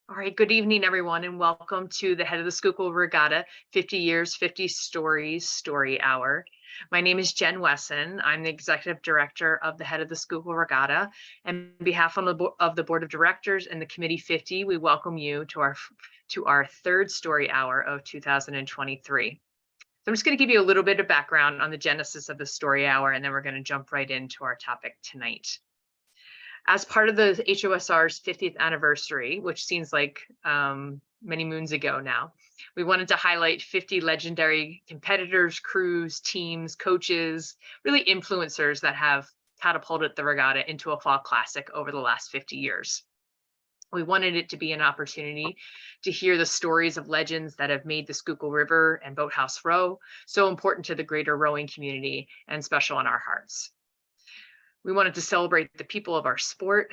All right, good evening, everyone, and welcome to the Head of the Schuylkill Regatta 50 Years, 50 Stories Story Hour. My name is Jen Wesson. I'm the Executive Director of the Head of the Schuylkill Regatta. And on behalf of the Board of Directors and the Committee 50, we welcome you to our third story hour of 2023. So I'm just going to give you a little bit of background on the genesis of the story hour, and then we're going to jump right into our topic tonight. As part of the HOSR's 50th anniversary, which seems like many moons ago now, we wanted to highlight 50 legendary competitors, crews, teams, coaches, really influencers that have catapulted the regatta into a fall classic over the last 50 years. We wanted it to be an opportunity to hear the stories of legends that have made the Schuylkill River and Boathouse Row so important to the greater rowing community and special in our hearts. We wanted to celebrate the people of our sport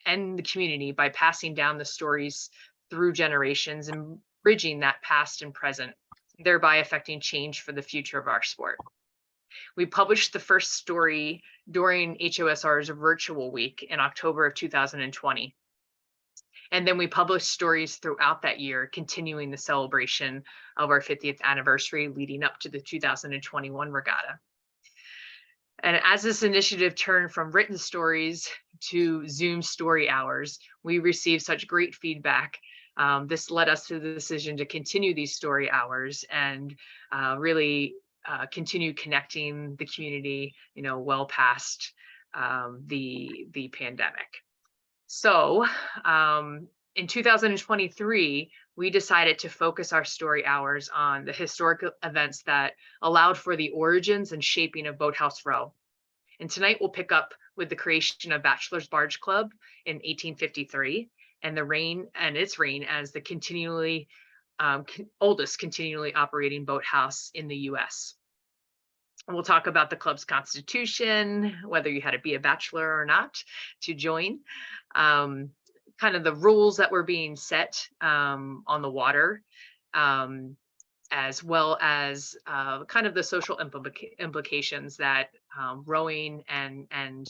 and the community by passing down the stories through generations and bridging that past and present, thereby affecting change for the future of our sport. We published the first story during HOSR's virtual week in October of 2020. And then we published stories throughout that year, continuing the celebration of our 50th anniversary leading up to the 2021 regatta. And as this initiative turned from written stories to Zoom story hours, we received such great feedback. This led us to the decision to continue these story hours and really continue connecting the community, well past the pandemic. So in 2023, we decided to focus our story hours on the historical events that allowed for the origins and shaping of Boathouse Row. And tonight we'll pick up with the creation of Bachelors Barge Club in 1853 and its reign as the oldest continually operating boathouse in the U.S. We'll talk about the club's constitution, whether you had to be a bachelor or not to join, kind of the rules that were being set on the water, as well as kind of the social implications that rowing and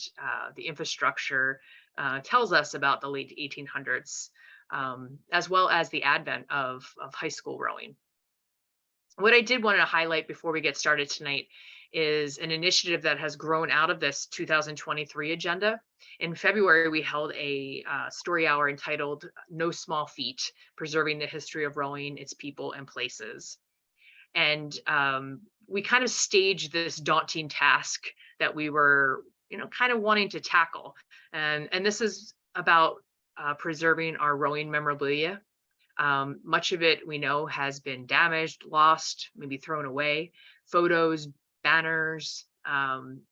the infrastructure tells us about the late 1800s, as well as the advent of high school rowing. What I did want to highlight before we get started tonight is an initiative that has grown out of this 2023 agenda. In February, we held a story hour entitled No Small Feat, Preserving the History of Rowing, Its People and Places. And we kind of staged this daunting task that we were, kind of wanting to tackle. And this is about preserving our rowing memorabilia. Much of it we know has been damaged, lost, maybe thrown away. Photos, banners,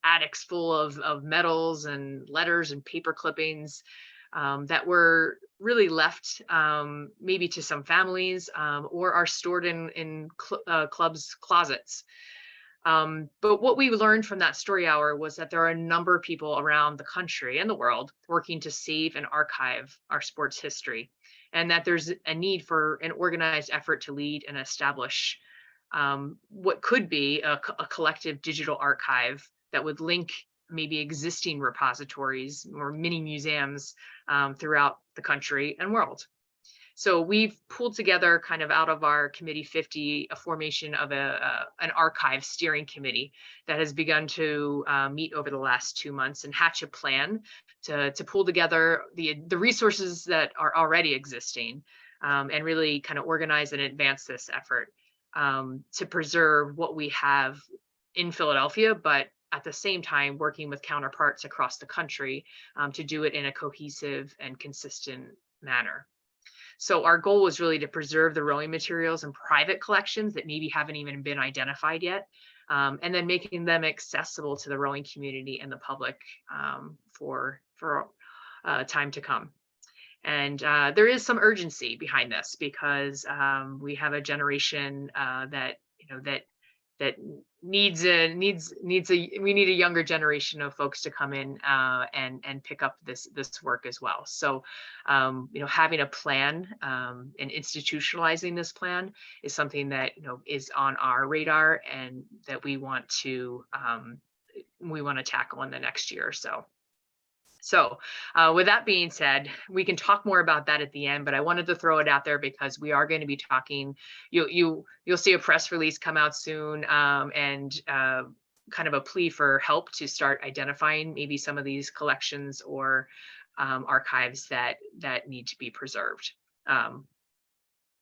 attics full of medals and letters and paper clippings that were really left maybe to some families or are stored in clubs' closets. But what we learned from that story hour was that there are a number of people around the country and the world working to save and archive our sports history, and that there's a need for an organized effort to lead and establish what could be a collective digital archive that would link maybe existing repositories or mini museums throughout the country and world. So we've pulled together, kind of out of our Committee 50, a formation of an archive steering committee that has begun to meet over the last 2 months and hatch a plan to pull together the resources that are already existing and really kind of organize and advance this effort to preserve what we have in Philadelphia, but at the same time working with counterparts across the country to do it in a cohesive and consistent manner. So our goal was really to preserve the rowing materials in private collections that maybe haven't even been identified yet, and then making them accessible to the rowing community and the public for time to come. And there is some urgency behind this because we have a generation that needs we need a younger generation of folks to come in and pick up this work as well. So having a plan and institutionalizing this plan is something that is on our radar and that we want to tackle in the next year or so. So with that being said, we can talk more about that at the end, but I wanted to throw it out there because we are going to be talking, you'll see a press release come out soon, and kind of a plea for help to start identifying maybe some of these collections or archives that need to be preserved.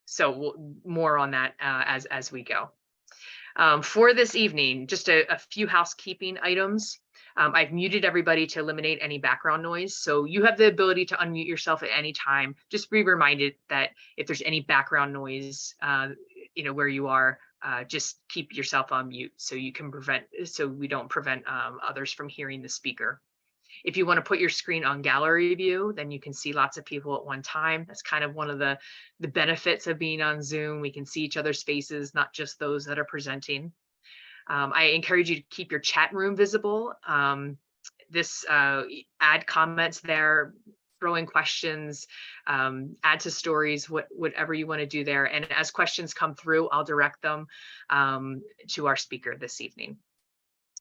So more on that as we go. For this evening, just a few housekeeping items. I've muted everybody to eliminate any background noise. So you have the ability to unmute yourself at any time. Just be reminded that if there's any background noise, where you are, just keep yourself on mute so you can so we don't prevent others from hearing the speaker. If you want to put your screen on gallery view, then you can see lots of people at one time. That's kind of one of the benefits of being on Zoom. We can see each other's faces, not just those that are presenting. I encourage you to keep your chat room visible. Add comments there, throw in questions, add to stories, whatever you want to do there. And as questions come through, I'll direct them to our speaker this evening.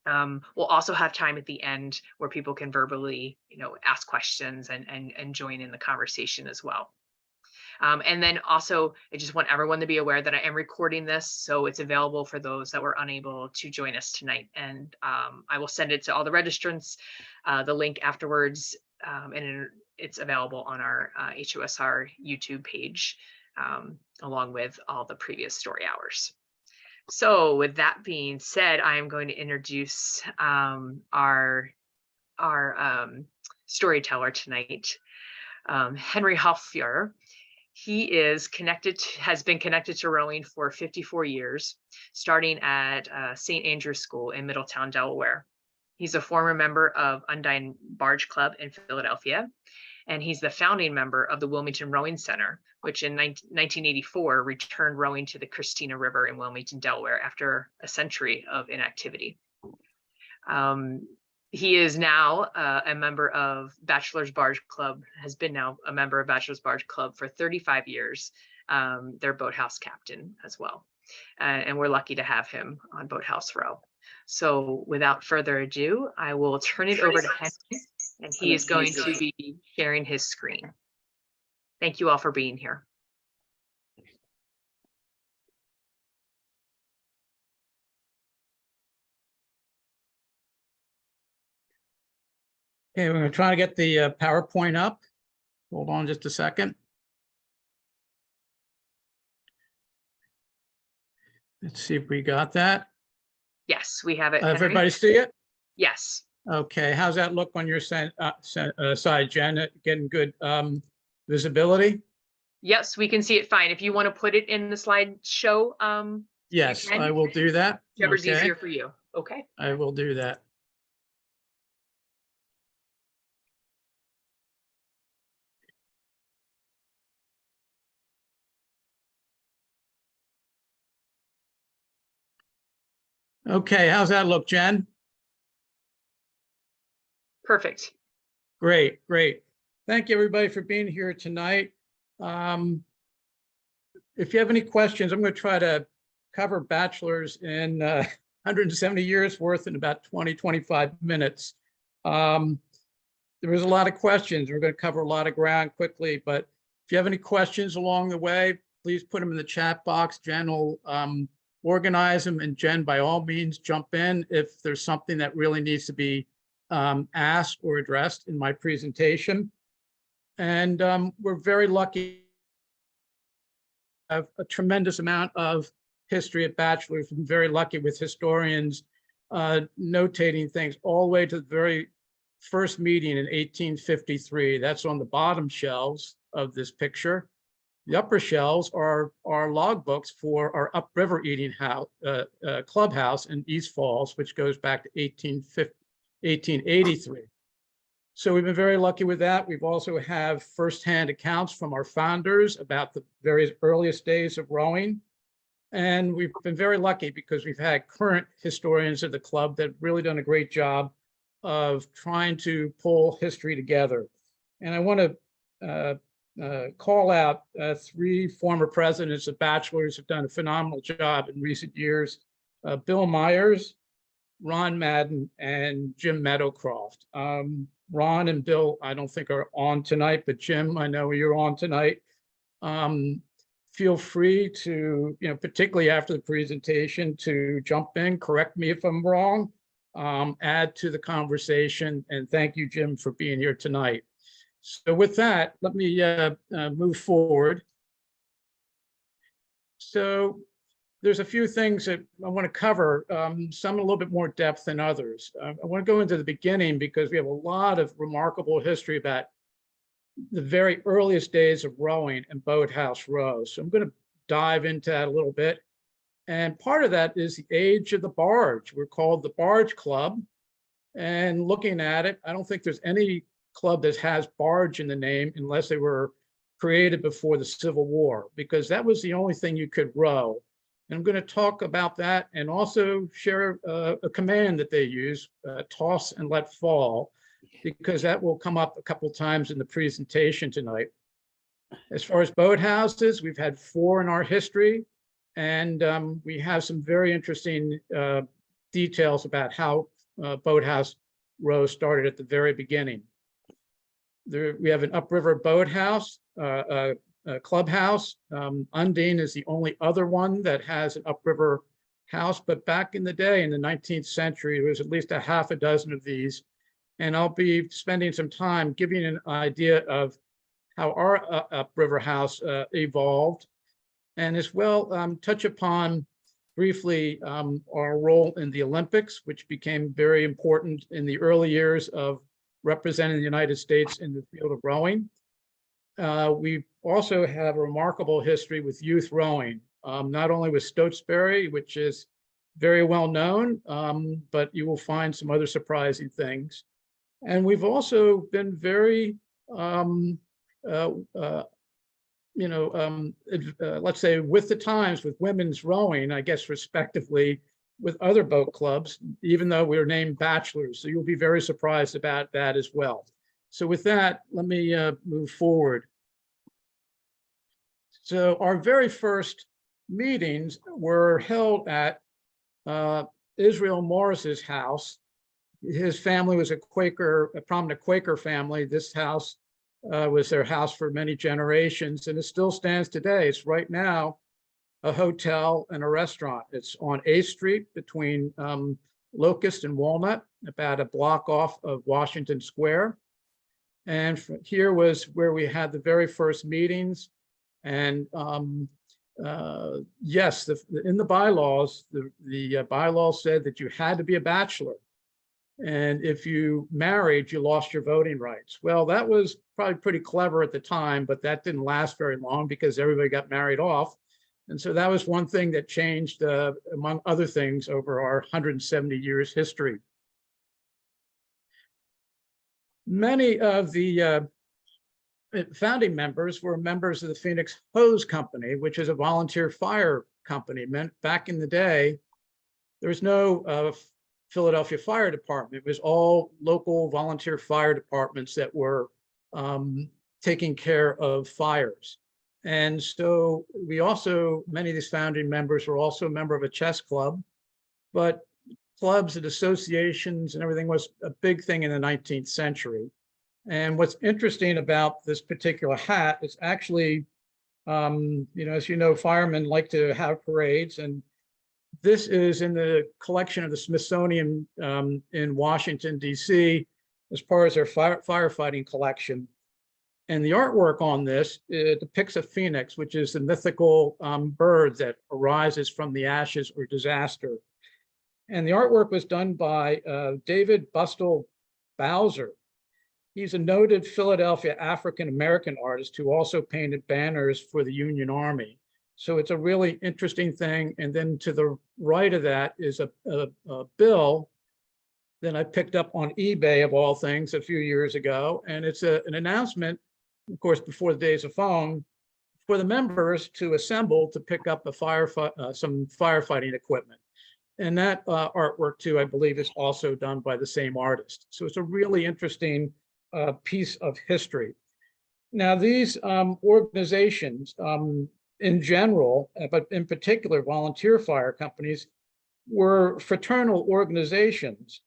We'll also have time at the end where people can verbally, ask questions and join in the conversation as well. And then also, I just want everyone to be aware that I am recording this, so it's available for those that were unable to join us tonight. And I will send it to all the registrants, the link afterwards, and it's available on our HOSR YouTube page, along with all the previous story hours. So with that being said, I am going to introduce our storyteller tonight, Henry Hauptfuhrer. He has been connected to rowing for 54 years, starting at St. Andrew's School in Middletown, Delaware. He's a former member of Bachelors Barge Club in Philadelphia, and he's the founding member of the Wilmington Rowing Center, which in 1984 returned rowing to the Christina River in Wilmington, Delaware, after a century of inactivity. He is now a member of Bachelors Barge Club, has been now a member of Bachelors Barge Club for 35 years. Their boathouse captain as well. And we're lucky to have him on Boathouse Row. So without further ado, I will turn it over to Henry, and he is going to be sharing his screen. Thank you all for being here. Okay, we're going to try to get the PowerPoint up. Hold on just a second. Let's see if we got that. Yes, we have it. Everybody see it? Yes. Okay, how's that look on your side, Jen? Getting good visibility? Yes, we can see it fine. If you want to put it in the slideshow, yes, I will do that. Whichever's easier for you. Okay. I will do that. Okay, how's that look, Jen? Perfect. Great, great. Thank you, everybody, for being here tonight. If you have any questions, I'm going to try to cover bachelors in 170 years worth in about 20-25 minutes. There was a lot of questions. We're going to cover a lot of ground quickly, but if you have any questions along the way, please put them in the chat box. Jen will organize them, and Jen, by all means, jump in if there's something that really needs to be asked or addressed in my presentation. And we're very lucky to have a tremendous amount of history at Bachelors. I'm very lucky with historians notating things all the way to the very first meeting in 1853. That's on the bottom shelves of this picture. The upper shelves are logbooks for our upriver eating house, clubhouse in East Falls, which goes back to 1883. So we've been very lucky with that. We've also have firsthand accounts from our founders about the various earliest days of rowing. And we've been very lucky because we've had current historians of the club that have really done a great job of trying to pull history together. And I want to call out three former presidents of Bachelors who've done a phenomenal job in recent years: Bill Myers, Ron Madden, and Jim Meadowcroft. Ron and Bill, I don't think are on tonight, but Jim, I know you're on tonight. Feel free to, particularly after the presentation, to jump in, correct me if I'm wrong, add to the conversation, and thank you, Jim, for being here tonight. So with that, let me move forward. So there's a few things that I want to cover, some in a little bit more depth than others. I want to go into the beginning because we have a lot of remarkable history about the very earliest days of rowing and Boathouse Row. So I'm going to dive into that a little bit. And part of that is the age of the barge. We're called the Barge Club. And looking at it, I don't think there's any club that has barge in the name unless they were created before the Civil War, because that was the only thing you could row. And I'm going to talk about that and also share a command that they use, toss and let fall, because that will come up a couple times in the presentation tonight. As far as boathouses, we've had 4 in our history, and we have some very interesting details about how Boathouse Row started at the very beginning. We have an upriver boathouse, a clubhouse. Undine is the only other one that has an upriver house, but back in the day, in the 19th century, there was at least a half a dozen of these. And I'll be spending some time giving an idea of how our upriver house evolved, and as well touch upon briefly our role in the Olympics, which became very important in the early years of representing the United States in the field of rowing. We also have a remarkable history with youth rowing, not only with Stotesbury, which is very well known, but you will find some other surprising things. And we've also been very, let's say with the times with women's rowing, I guess, respectively, with other boat clubs, even though we were named Bachelors. So you'll be very surprised about that as well. So with that, let me move forward. So our very first meetings were held at Israel Morris's house. His family was a prominent Quaker family. This house was their house for many generations, and it still stands today. It's right now a hotel and a restaurant. It's on 8th Street between Locust and Walnut, about a block off of Washington Square. And here was where we had the very first meetings. And yes, in the bylaws, the bylaws said that you had to be a bachelor. And if you married, you lost your voting rights. Well, that was probably pretty clever at the time, but that didn't last very long because everybody got married off. And so that was one thing that changed, among other things, over our 170 years history. Many of the founding members were members of the Phoenix Hose Company, which is a volunteer fire company. Back in the day, there was no Philadelphia Fire Department. It was all local volunteer fire departments that were taking care of fires. And so we also, many of these founding members were also a member of a chess club, but clubs and associations and everything was a big thing in the 19th century. And what's interesting about this particular hat is actually, as you know, firemen like to have parades, and this is in the collection of the Smithsonian in Washington, D.C., as far as their firefighting collection. And the artwork on this depicts a phoenix, which is the mythical bird that arises from the ashes or disaster. And the artwork was done by David Bustle Bowser. He's a noted Philadelphia African-American artist who also painted banners for the Union Army. So it's a really interesting thing. And then to the right of that is a bill that I picked up on eBay, of all things, a few years ago. And it's an announcement, of course, before the days of phone, for the members to assemble to pick up some firefighting equipment. And that artwork, too, I believe, is also done by the same artist. So it's a really interesting piece of history. Now, these organizations, in general, but in particular, volunteer fire companies, were fraternal organizations.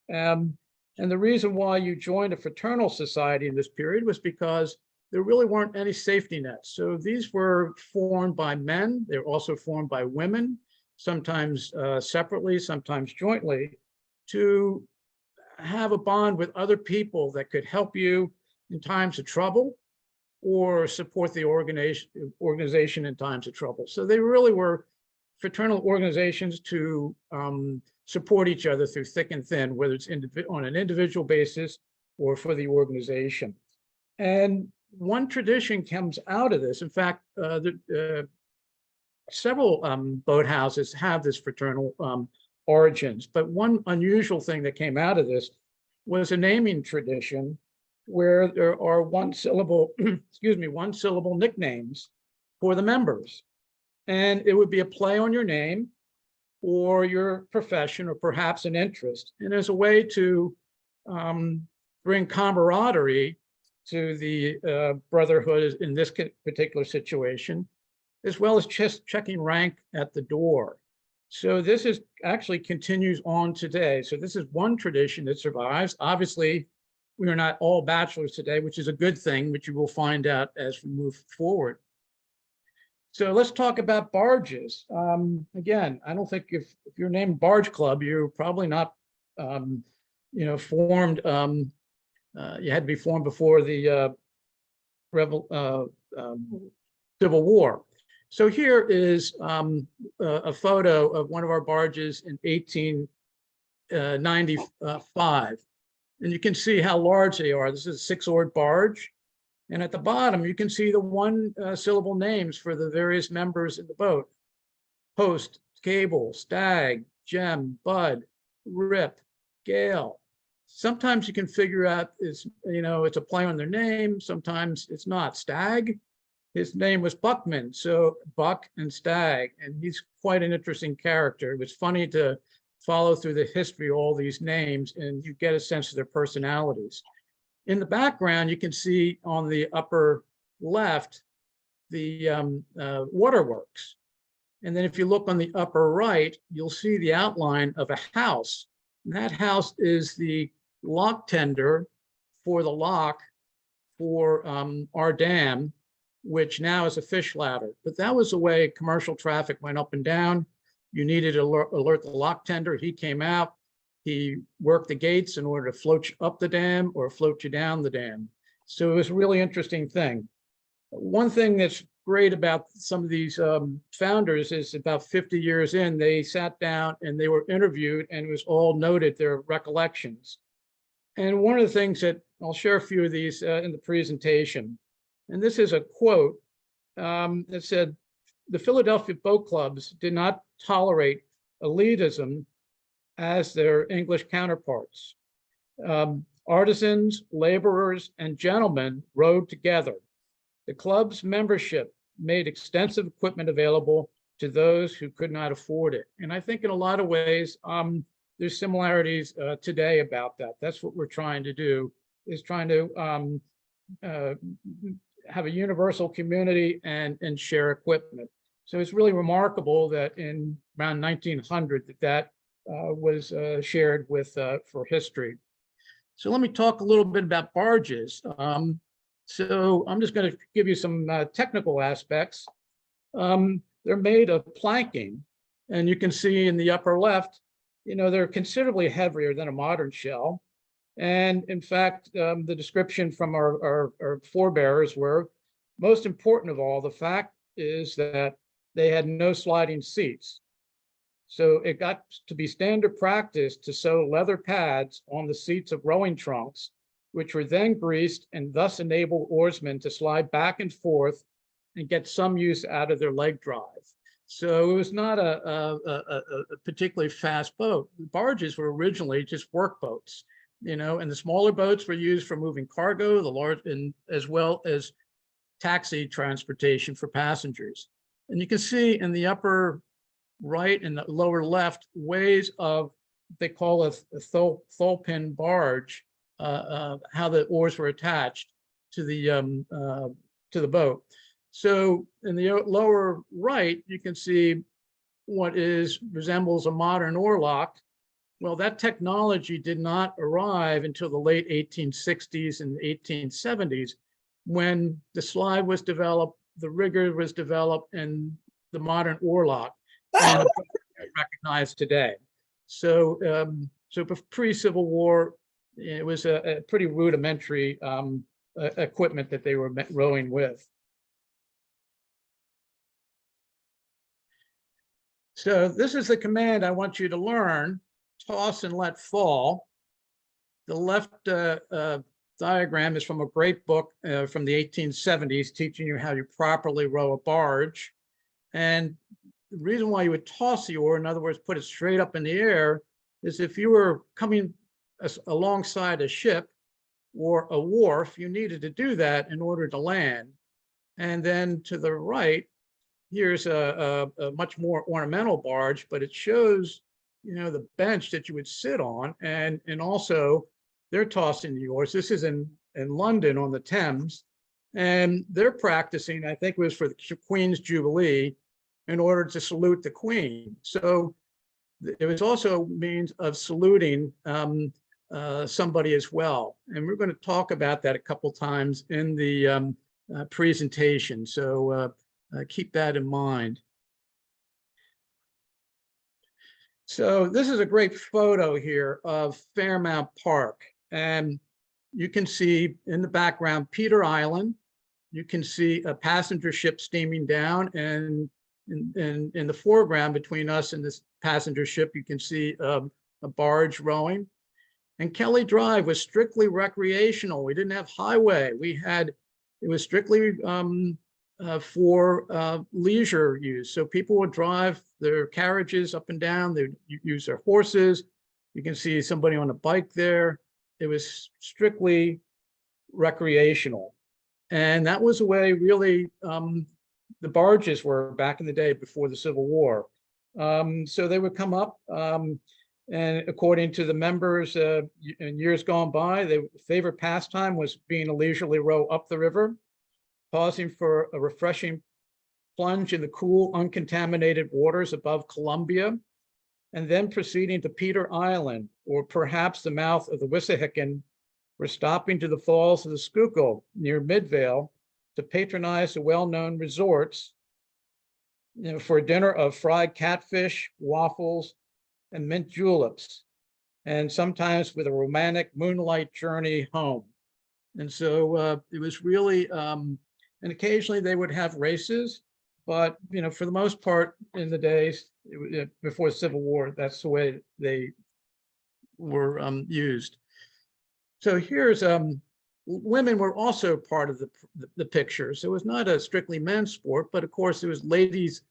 And the reason why you joined a fraternal society in this period was because there really weren't any safety nets. So these were formed by men. They're also formed by women, sometimes separately, sometimes jointly, to have a bond with other people that could help you in times of trouble or support the organization in times of trouble. So they really were fraternal organizations to support each other through thick and thin, whether it's on an individual basis or for the organization. And one tradition comes out of this. In fact, several boathouses have this fraternal origins, but one unusual thing that came out of this was a naming tradition where there are one syllable nicknames for the members. And it would be a play on your name or your profession or perhaps an interest. And as a way to bring camaraderie to the brotherhood in this particular situation, as well as just checking rank at the door. So this is actually continues on today. So this is one tradition that survives. Obviously, we are not all bachelors today, which is a good thing, which you will find out as we move forward. So let's talk about barges. Again, I don't think if you're named Barge Club, you're probably not, formed. You had to be formed before the Civil War. So here is a photo of one of our barges in 1895. And you can see how large they are. This is a six-oared barge. And at the bottom, you can see the one-syllable names for the various members in the boat. Host, Cable, Stag, Gem, Bud, Rip, Gale. Sometimes you can figure out it's a play on their name. Sometimes it's not. Stag, his name was Buckman, so Buck and Stag, and he's quite an interesting character. It was funny to follow through the history of all these names, and you get a sense of their personalities. In the background, you can see on the upper left the waterworks. And then if you look on the upper right, you'll see the outline of a house. And that house is the lock tender for the lock for our dam, which now is a fish ladder. But that was the way commercial traffic went up and down. You needed to alert the lock tender. He came out. He worked the gates in order to float you up the dam or float you down the dam. So it was a really interesting thing. One thing that's great about some of these founders is about 50 years in, they sat down and they were interviewed, and it was all noted, their recollections. And one of the things that I'll share a few of these in the presentation. And this is a quote that said, "The Philadelphia boat clubs did not tolerate elitism as their English counterparts. Artisans, laborers, and gentlemen rowed together. The club's membership made extensive equipment available to those who could not afford it." And I think in a lot of ways, there's similarities today about that. That's what we're trying to do, is trying to have a universal community and share equipment. So it's really remarkable that in around 1900 that was shared with for history. So let me talk a little bit about barges. So I'm just going to give you some technical aspects. They're made of planking, and you can see in the upper left, they're considerably heavier than a modern shell. And in fact, the description from our forebears were, most important of all, the fact is that they had no sliding seats. So it got to be standard practice to sew leather pads on the seats of rowing trunks, which were then greased and thus enabled oarsmen to slide back and forth and get some use out of their leg drive. So it was not a particularly fast boat. The barges were originally just work boats, and the smaller boats were used for moving cargo, the large, and as well as taxi transportation for passengers. And you can see in the upper right and the lower left ways of, they call it a thole pin barge, how the oars were attached to the boat. So in the lower right, you can see what resembles a modern oar lock, Well, that technology did not arrive until the late 1860s and 1870s, when the slide was developed, the rigger was developed, and the modern oarlock, and recognized today. So, so pre-Civil War, it was a pretty rudimentary equipment that they were rowing with. So this is the command I want you to learn: toss and let fall. The left diagram is from a great book from the 1870s, teaching you how you properly row a barge. And the reason why you would toss the oar, in other words, put it straight up in the air, is if you were coming alongside a ship or a wharf, you needed to do that in order to land. And then to the right, here's a much more ornamental barge, but it shows, you know, the bench that you would sit on, and also they're tossing the oars. This is in London on the Thames, and they're practicing, I think it was for the Queen's Jubilee, in order to salute the Queen. So it was also a means of saluting somebody as well. And we're going to talk about that a couple times in the presentation. So keep that in mind. So this is a great photo here of Fairmount Park. And you can see in the background Peter Island. You can see a passenger ship steaming down, and in the foreground between us and this passenger ship, you can see a barge rowing. And Kelly Drive was strictly recreational. We didn't have highway. It was strictly for leisure use. So people would drive their carriages up and down. They'd use their horses. You can see somebody on a bike there. It was strictly recreational. And that was the way really the barges were back in the day before the Civil War. So they would come up, and according to the members in years gone by, their favorite pastime was being a leisurely row up the river, pausing for a refreshing plunge in the cool, uncontaminated waters above Columbia, and then proceeding to Peter Island, or perhaps the mouth of the Wissahickon, or stopping to the falls of the Schuylkill near Midvale to patronize the well-known resorts, you know, for a dinner of fried catfish, waffles, and mint juleps, and sometimes with a romantic moonlight journey home. And so it was really, and occasionally they would have races, but, you know, for the most part in the days before the Civil War, that's the way they were used. So here's, women were also part of the picture. So it was not a strictly men's sport, but of course it was ladies'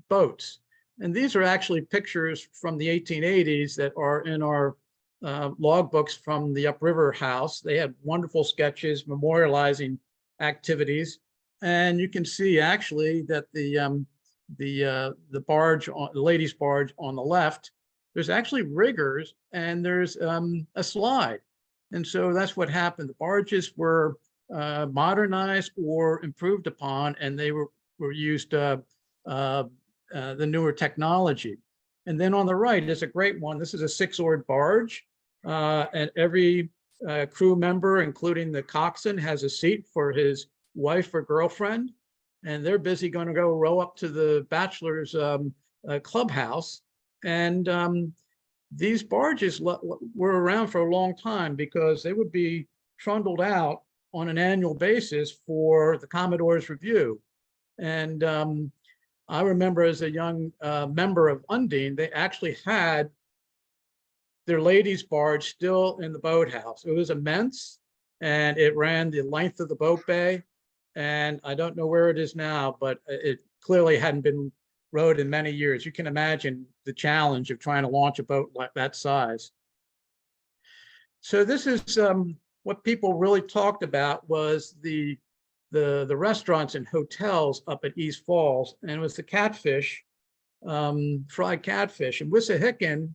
boats. And these are actually pictures from the 1880s that are in our log books from the Upriver house. They had wonderful sketches memorializing activities. And you can see actually that the barge, the ladies' barge on the left, there's actually riggers and there's a slide. And so that's what happened. The barges were modernized or improved upon, and they were used the newer technology. And then on the right is a great one. This is a 6-oared barge, and every crew member, including the coxswain, has a seat for his wife or girlfriend, and they're busy going to go row up to the Bachelors clubhouse. And these barges were around for a long time because they would be trundled out on an annual basis for the Commodore's review. And I remember as a young member of Undine, they actually had their ladies' barge still in the boathouse. It was immense, and it ran the length of the boat bay. And I don't know where it is now, but it clearly hadn't been rowed in many years. You can imagine the challenge of trying to launch a boat like that size. So this is what people really talked about, was the restaurants and hotels up at East Falls, and it was the catfish, fried catfish. And Wissahickon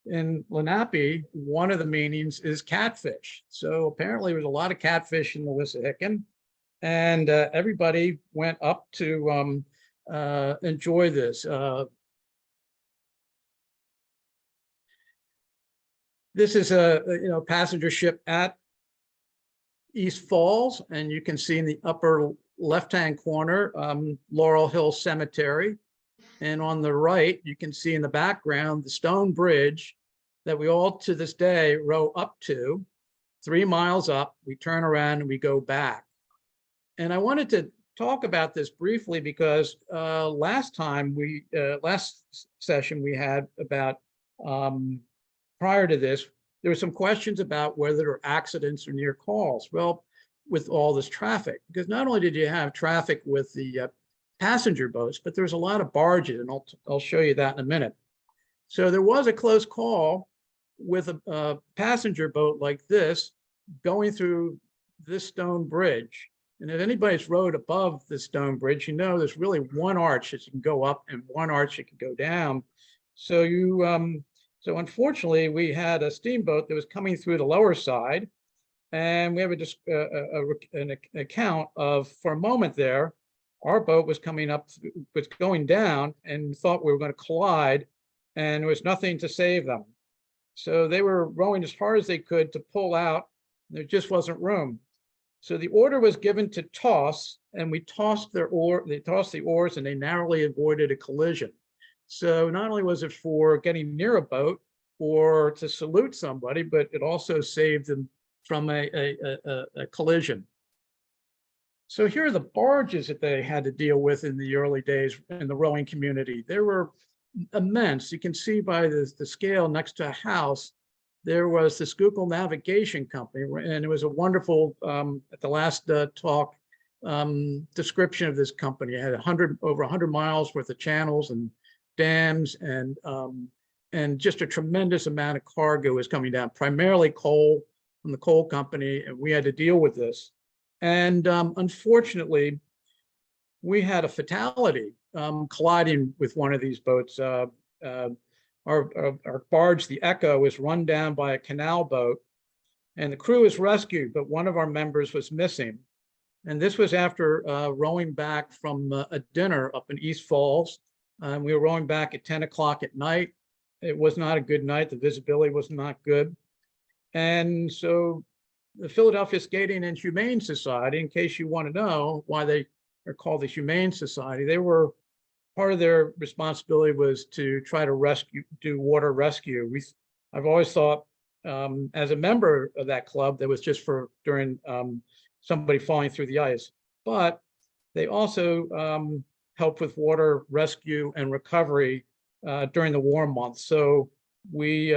in Lenape, one of the meanings is catfish. So apparently there was a lot of catfish in the Wissahickon, and everybody went up to enjoy this. This is a passenger ship at East Falls, and you can see in the upper left-hand corner, Laurel Hill Cemetery. And on the right, you can see in the background, the stone bridge that we all to this day row up to, 3 miles up, we turn around and we go back. And I wanted to talk about this briefly because last session we had about, prior to this, there were some questions about whether there were accidents or near calls. Well, with all this traffic, because not only did you have traffic with the passenger boats, but there's a lot of barges, and I'll show you that in a minute. So there was a close call with a passenger boat like this going through this stone bridge. And if anybody's rowed above the stone bridge, you know there's really one arch that you can go up and one arch that can go down. So so unfortunately, we had a steamboat that was coming through the lower side, and we have an account of, for a moment there, our boat was coming up, was going down, and thought we were going to collide, and there was nothing to save them. So they were rowing as hard as they could to pull out. There just wasn't room. So the order was given to toss, and we tossed their oar. They tossed the oars, and they narrowly avoided a collision. So not only was it for getting near a boat or to salute somebody, but it also saved them from a collision. So here are the barges that they had to deal with in the early days in the rowing community. They were immense. You can see by the scale next to a house, there was the Schuylkill Navigation Company, and it was a wonderful, at the last talk, description of this company. It had over 100 miles worth of channels and dams, and just a tremendous amount of cargo was coming down, primarily coal from the coal company, and we had to deal with this. And unfortunately, we had a fatality colliding with one of these boats. Our barge, the Echo, was run down by a canal boat, and the crew was rescued, but one of our members was missing. And this was after rowing back from a dinner up in East Falls. We were rowing back at 10 o'clock at night. It was not a good night. The visibility was not good. And so the Philadelphia Skating and Humane Society, in case you want to know why they are called the Humane Society, they were, part of their responsibility was to try to do water rescue. I've always thought, as a member of that club, that was just for during somebody falling through the ice, but they also help with water rescue and recovery during the warm months. So we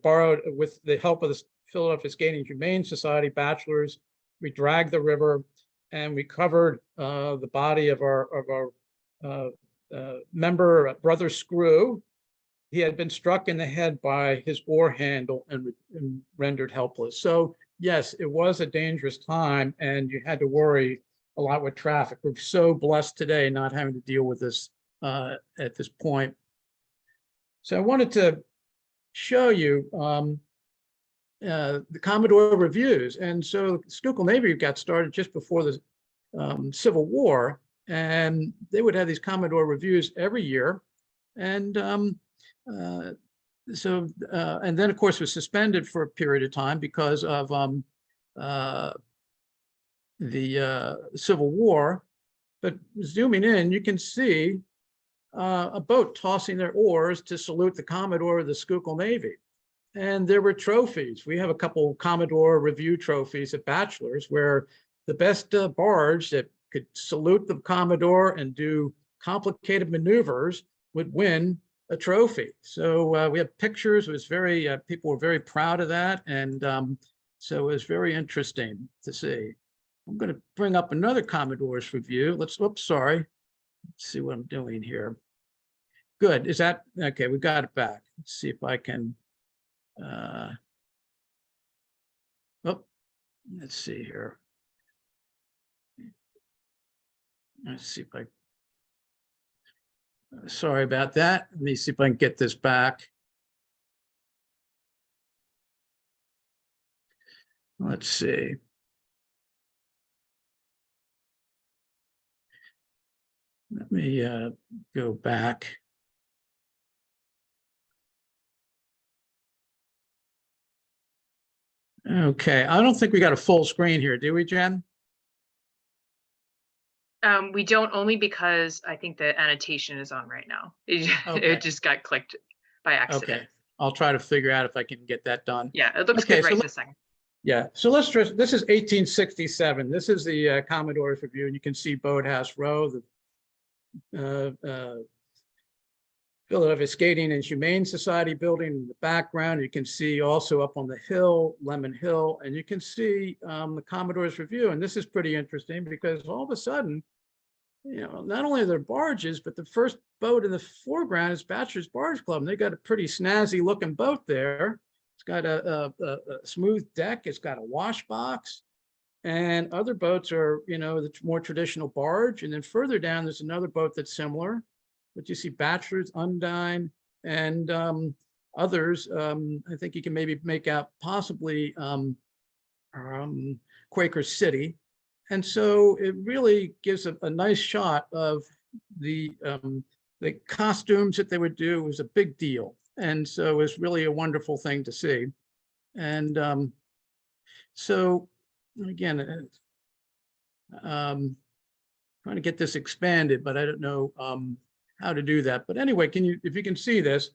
borrowed, with the help of the Philadelphia Skating Humane Society, Bachelors, we dragged the river and we covered the body of our member, Brother Screw. He had been struck in the head by his oar handle and rendered helpless. So yes, it was a dangerous time, and you had to worry a lot with traffic. We're so blessed today not having to deal with this at this point. So I wanted to show you the Commodore reviews. And so Schuylkill Navy got started just before the Civil War, and they would have these Commodore reviews every year. And and then of course was suspended for a period of time because of the Civil War. But zooming in, you can see a boat tossing their oars to salute the Commodore of the Schuylkill Navy. And there were trophies. We have a couple Commodore review trophies at Bachelors, where the best barge that could salute the Commodore and do complicated maneuvers would win a trophy. So we have pictures. It was very, people were very proud of that. And so it was very interesting to see. I'm going to bring up another Commodore's review. Oops, sorry. Let's see what I'm doing here. Good. Is that, okay, we got it back. Let's see if I can, let's see here. Let's see if I, sorry about that. Let me see if I can get this back. Let's see. Let me go back. Okay, I don't think we got a full screen here, do we, Jen? We don't, only because I think the annotation is on right now. Okay. It just got clicked by accident. Okay, I'll try to figure out if I can get that done. Yeah, it looks Okay, good right so this second. yeah, so let's just, this is 1867. This is the Commodore's Review, and you can see Boathouse Row, the Philadelphia Skating and Humane Society building in the background. You can see also up on the hill, Lemon Hill, and you can see the Commodore's Review. And this is pretty interesting because all of a sudden, you know, not only are there barges, but the first boat in the foreground is Bachelors Barge Club. And they got a pretty snazzy looking boat there. It's got a smooth deck. It's got a wash box. And other boats are, you know, the more traditional barge. And then further down, there's another boat that's similar. But you see Bachelors, Undine, and others. I think you can maybe make out possibly Quaker City. And so it really gives a nice shot of the costumes that they would do. It was a big deal. And so it was really a wonderful thing to see. And so again, trying to get this expanded, but I don't know how to do that. But anyway, if you can see this,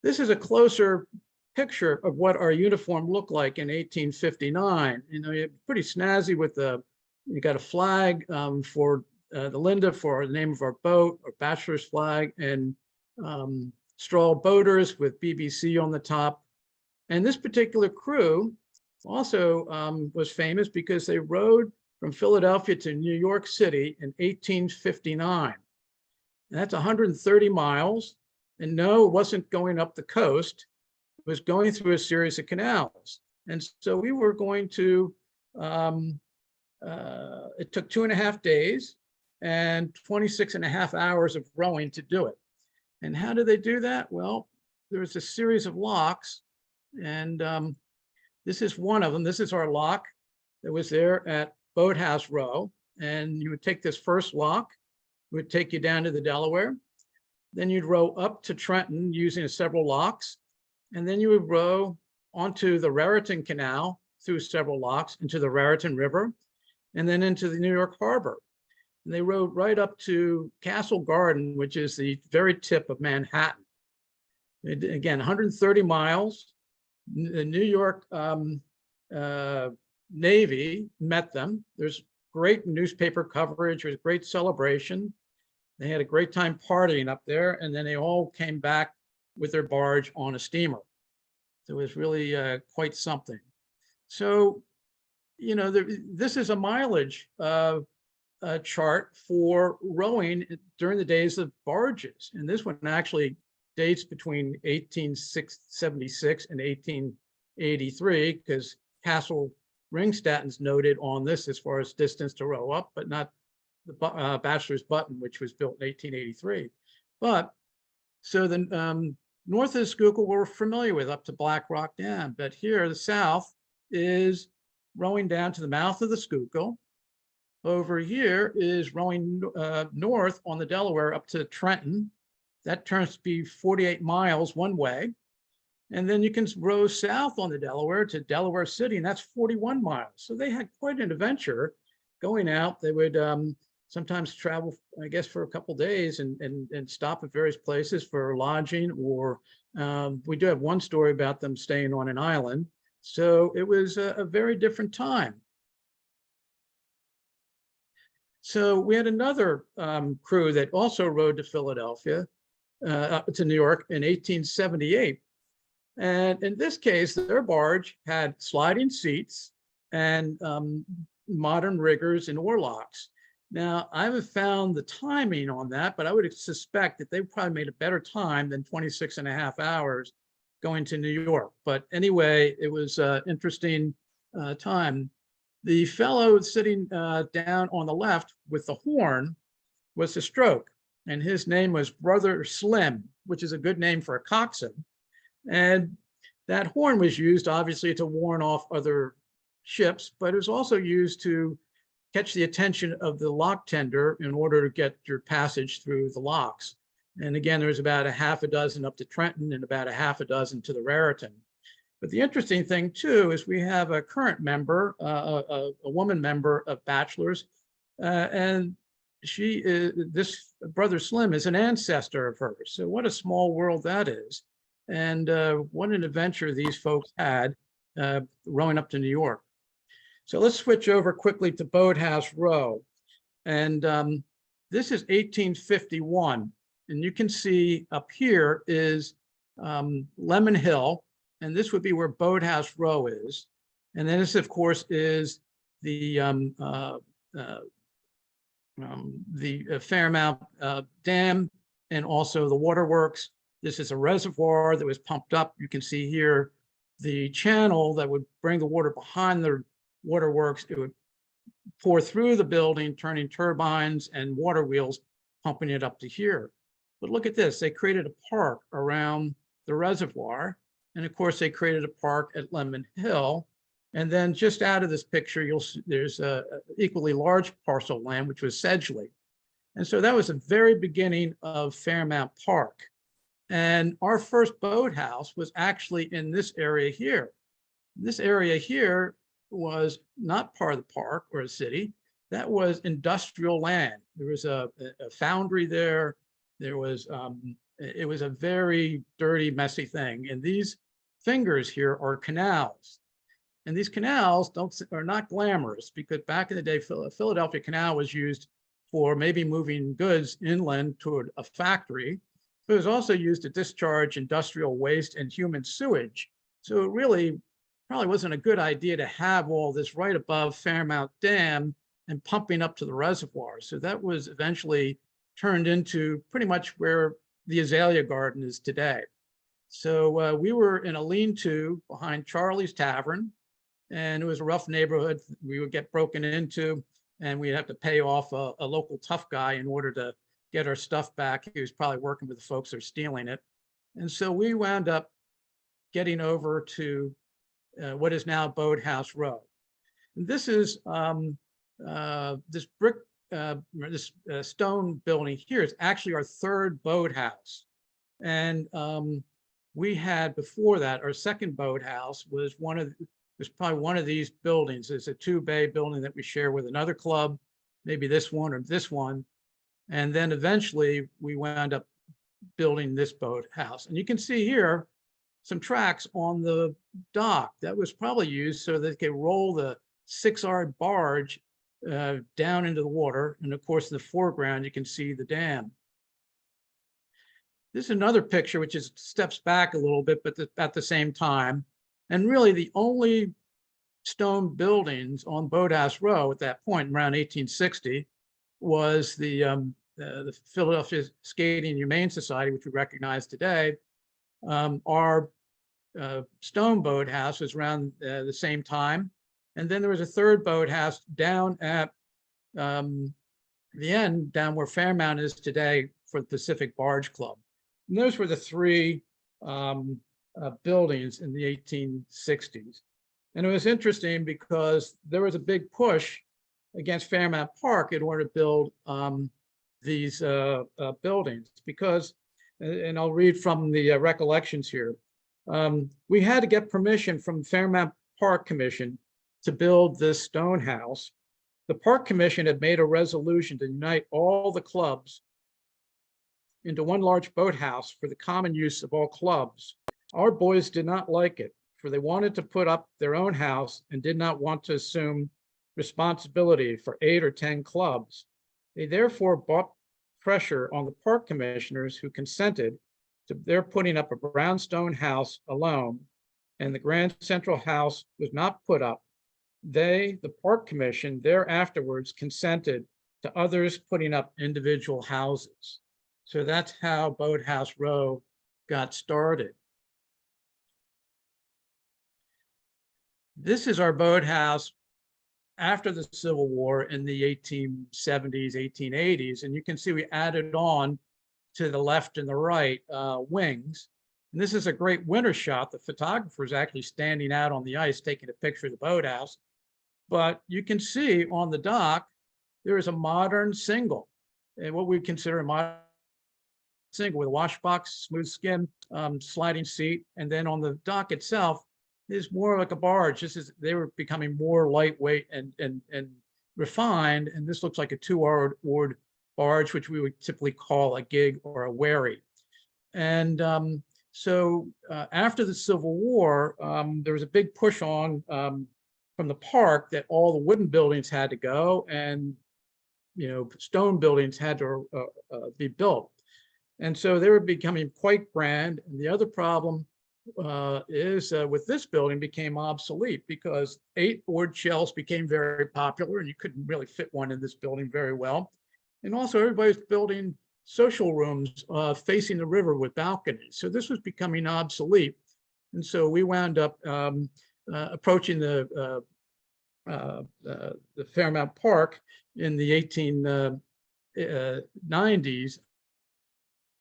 this is a closer picture of what our uniform looked like in 1859. You know, you're pretty snazzy with you got a flag for the Linda for the name of our boat, our bachelor's flag, and straw boaters with BBC on the top. And this particular crew also was famous because they rowed from Philadelphia to New York City in 1859. And that's 130 miles. And no, it wasn't going up the coast. It was going through a series of canals. And so we were going to, it took 2.5 days and 26.5 hours of rowing to do it. And how did they do that? Well, there was a series of locks, and this is one of them. This is our lock that was there at Boathouse Row. And you would take this first lock, it would take you down to the Delaware. Then you'd row up to Trenton using several locks. And then you would row onto the Raritan Canal through several locks into the Raritan River, and then into the New York Harbor. And they rowed right up to Castle Garden, which is the very tip of Manhattan. Again, 130 miles. The New York Navy met them. There's great newspaper coverage. There's great celebration. They had a great time partying up there, and then they all came back with their barge on a steamer. So it was really quite something. So, you know, this is a mileage chart for rowing during the days of barges. And this one actually dates between 1876 and 1883, because Castle Ringstatten's noted on this as far as distance to row up, but not the Bachelor's Button, which was built in 1883. But so the north of the Schuylkill we're familiar with up to Black Rock Dam, but here the south is rowing down to the mouth of the Schuylkill. Over here is rowing north on the Delaware up to Trenton. That turns to be 48 miles one way. And then you can row south on the Delaware to Delaware City, and that's 41 miles. So they had quite an adventure going out. They would sometimes travel, I guess, for a couple days and stop at various places for lodging, or we do have one story about them staying on an island. So it was a very different time. So we had another crew that also rowed to Philadelphia, to New York in 1878. And in this case, their barge had sliding seats and modern riggers and oarlocks. Now, I haven't found the timing on that, but I would suspect that they probably made a better time than 26.5 hours going to New York. But anyway, it was an interesting time. The fellow sitting down on the left with the horn was a stroke, and his name was Brother Slim, which is a good name for a coxswain. And that horn was used, obviously, to warn off other ships, but it was also used to catch the attention of the lock tender in order to get your passage through the locks. And again, there was about a half a dozen up to Trenton and about a half a dozen to the Raritan. But the interesting thing too is we have a current member, a woman member of Bachelors, and she is, this Brother Slim is an ancestor of hers. So what a small world that is. And what an adventure these folks had rowing up to New York. So let's switch over quickly to Boathouse Row. And this is 1851. And you can see up here is Lemon Hill, and this would be where Boathouse Row is. And then this, of course, is the Fairmount Dam and also the waterworks. This is a reservoir that was pumped up. You can see here the channel that would bring the water behind the waterworks. It would pour through the building, turning turbines and water wheels, pumping it up to here. But look at this, they created a park around the reservoir. And of course, they created a park at Lemon Hill. And then just out of this picture, you'll see there's a equally large parcel of land, which was Sedgley. And so that was the very beginning of Fairmount Park. And our first boathouse was actually in this area here. This area here was not part of the park or a city. That was industrial land. There was a foundry there. There was, it was a very dirty, messy thing. And these fingers here are canals. And these canals are not glamorous, because back in the day, Philadelphia Canal was used for maybe moving goods inland toward a factory. But it was also used to discharge industrial waste and human sewage. So it really probably wasn't a good idea to have all this right above Fairmount Dam and pumping up to the reservoir. So that was eventually turned into pretty much where the Azalea Garden is today. So we were in a lean-to behind Charlie's Tavern, and it was a rough neighborhood. We would get broken into, and we'd have to pay off a local tough guy in order to get our stuff back. He was probably working with the folks that are stealing it. And so we wound up getting over to what is now Boathouse Row. And this is this brick, this stone building here is actually our third boathouse. And we had before that, our second boathouse was probably one of these buildings. It's a 2-bay building that we share with another club, maybe this one or this one. And then eventually we wound up building this boathouse. And you can see here some tracks on the dock that was probably used so that they could roll the 6-yard barge down into the water. And of course, in the foreground, you can see the dam. This is another picture, which is steps back a little bit, but at the same time. And really the only stone buildings on Boathouse Row at that point, around 1860, was the Philadelphia Skating and Humane Society, which we recognize today. Our stone boathouse was around the same time. And then there was a third boathouse down at the end, down where Fairmount is today, for the Pacific Barge Club. And those were the three buildings in the 1860s. And it was interesting because there was a big push against Fairmount Park in order to build these buildings, because, and I'll read from the recollections here, we had to get permission from Fairmount Park Commission to build this stone house. The Park Commission had made a resolution to unite all the clubs into one large boathouse for the common use of all clubs. Our boys did not like it, for they wanted to put up their own house and did not want to assume responsibility for 8 or 10 clubs. They therefore brought pressure on the park commissioners, who consented to their putting up a brownstone house alone, and the Grand Central House was not put up. They, the Park Commission, thereafterwards consented to others putting up individual houses. So that's how Boathouse Row got started. This is our boathouse after the Civil War in the 1870s, 1880s. And you can see we added on to the left and the right wings. And this is a great winter shot. The photographer is actually standing out on the ice taking a picture of the boathouse. But you can see on the dock, there is a modern single, and what we consider a modern single with a wash box, smooth skin, sliding seat. And then on the dock itself, is more like a barge. They were becoming more lightweight and refined, and this looks like a two-oared barge, which we would typically call a gig or a wherry. And so after the Civil War, there was a big push on from the park that all the wooden buildings had to go, and stone buildings had to be built. And so they were becoming quite grand. And the other problem is with this building became obsolete because 8-oared shells became very popular, and you couldn't really fit one in this building very well. And also everybody's building social rooms facing the river with balconies. So this was becoming obsolete. And so we wound up approaching the Fairmount Park in the 1890s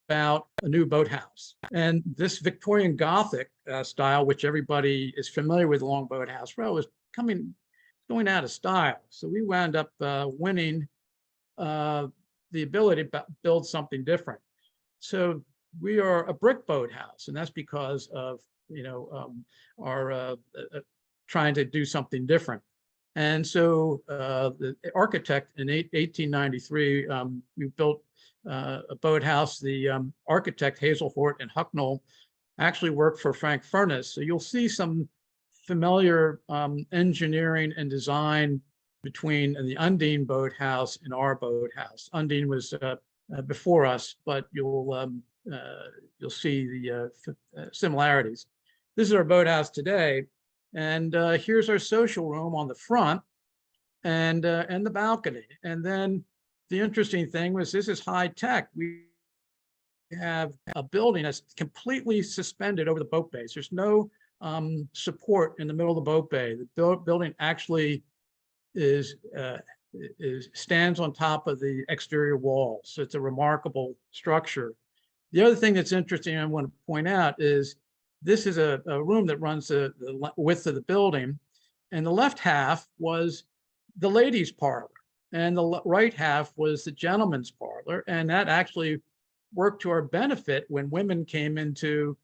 about a new boathouse. And this Victorian Gothic style, which everybody is familiar with along Boathouse Row, is going out of style. So we wound up winning the ability to build something different. So we are a brick boathouse, and that's because of our trying to do something different. And so the architect in 1893, we built a boathouse. The architect Hazelhort and Hucknall actually worked for Frank Furness. So you'll see some familiar engineering and design between the Undine boathouse and our boathouse. Undine was before us, but you'll see the similarities. This is our boathouse today, and here's our social room on the front, and the balcony. And then the interesting thing was this is high tech. We have a building that's completely suspended over the boat base. There's no support in the middle of the boat bay. The building actually stands on top of the exterior wall. So it's a remarkable structure. The other thing that's interesting I want to point out is this is a room that runs the width of the building, and the left half was the ladies' parlor, and the right half was the gentleman's parlor, and that actually worked to our benefit when women came into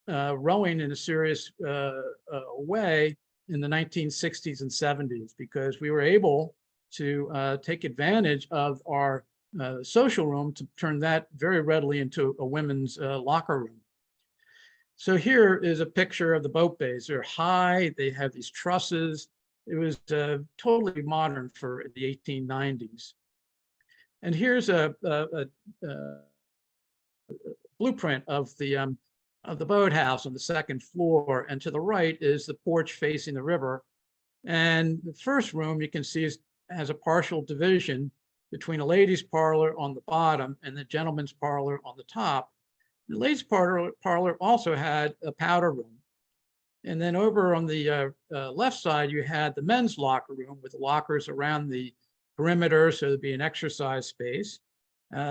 rowing in a serious way in the 1960s and 70s, because we were able to take advantage of our social room to turn that very readily into a women's locker room. So here is a picture of the boat bays. They're high, they have these trusses. It was totally modern for the 1890s. And here's a blueprint of the boathouse on the second floor. And to the right is the porch facing the river. And the first room you can see has a partial division between a ladies' parlor on the bottom and the gentleman's parlor on the top. The ladies' parlor also had a powder room. And then over on the left side, you had the men's locker room with lockers around the perimeter, so there'd be an exercise space,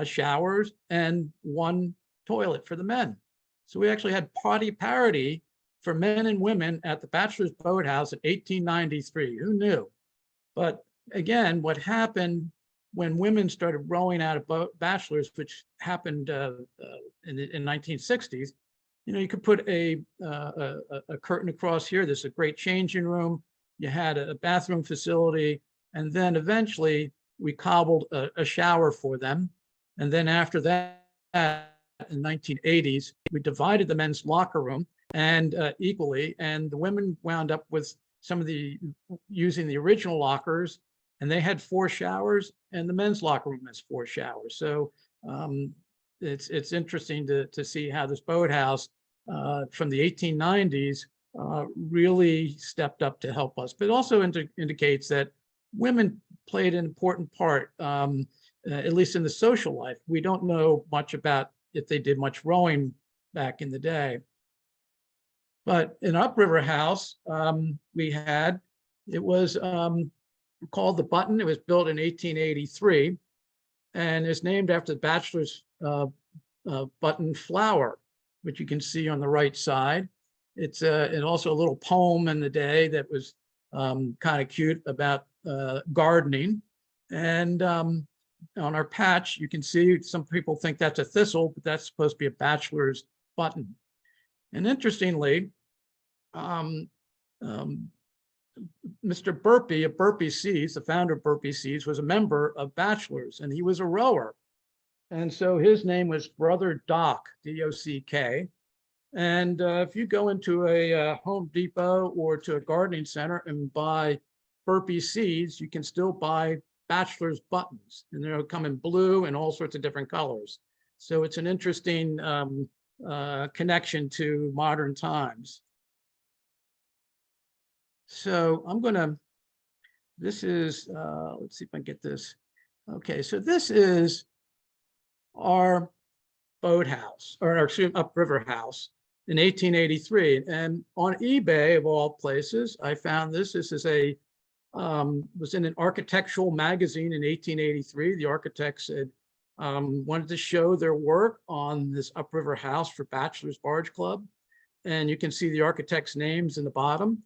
showers, and one toilet for the men. So we actually had party parity for men and women at the Bachelors Boathouse in 1893. Who knew? But again, what happened when women started rowing out of Bachelors, which happened in the 1960s, you could put a curtain across here. There's a great changing room. You had a bathroom facility, and then eventually we cobbled a shower for them. And then after that, in the 1980s, we divided the men's locker room and equally, and the women wound up with some of using the original lockers, and they had 4 showers, and the men's locker room has 4 showers. So it's interesting to see how this boathouse from the 1890s really stepped up to help us, but also indicates that women played an important part, at least in the social life. We don't know much about if they did much rowing back in the day. But in Upriver House, it was called the Button. It was built in 1883, and is named after the Bachelor's button flower, which you can see on the right side. It's and also a little poem in the day that was kind of cute about gardening. And on our patch, you can see some people think that's a thistle, but that's supposed to be a bachelor's button. And interestingly, Mr. Burpee of Burpee Seas, the founder of Burpee Seas, was a member of Bachelors, and he was a rower. And so his name was Brother Doc, D-O-C-K. And if you go into a Home Depot or to a gardening center and buy Burpee seeds, you can still buy Bachelor's buttons, and they'll come in blue and all sorts of different colors. So it's an interesting connection to modern times. So I'm gonna, this is, let's see if I can get this. Okay, so this is our boathouse, or excuse me, upriver house in 1883. And on eBay, of all places, I found this. This is a, was in an architectural magazine in 1883. The architects had wanted to show their work on this upriver house for Bachelors Barge Club. And you can see the architects' names in the bottom.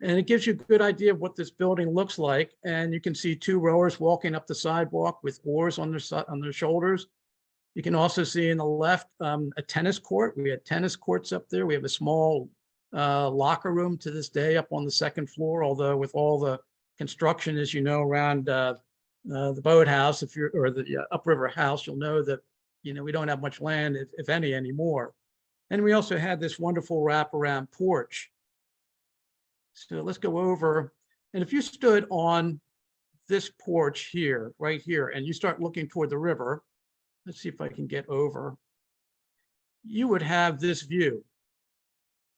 And it gives you a good idea of what this building looks like. And you can see two rowers walking up the sidewalk with oars on their shoulders. You can also see in the left a tennis court. We had tennis courts up there. We have a small locker room to this day up on the second floor, although with all the construction, as you know, around the boathouse, if you're, or the upriver house, you'll know that, you know, we don't have much land, if any, anymore. And we also had this wonderful wraparound porch. So let's go over. And if you stood on this porch here, right here, and you start looking toward the river, let's see if I can get over, you would have this view.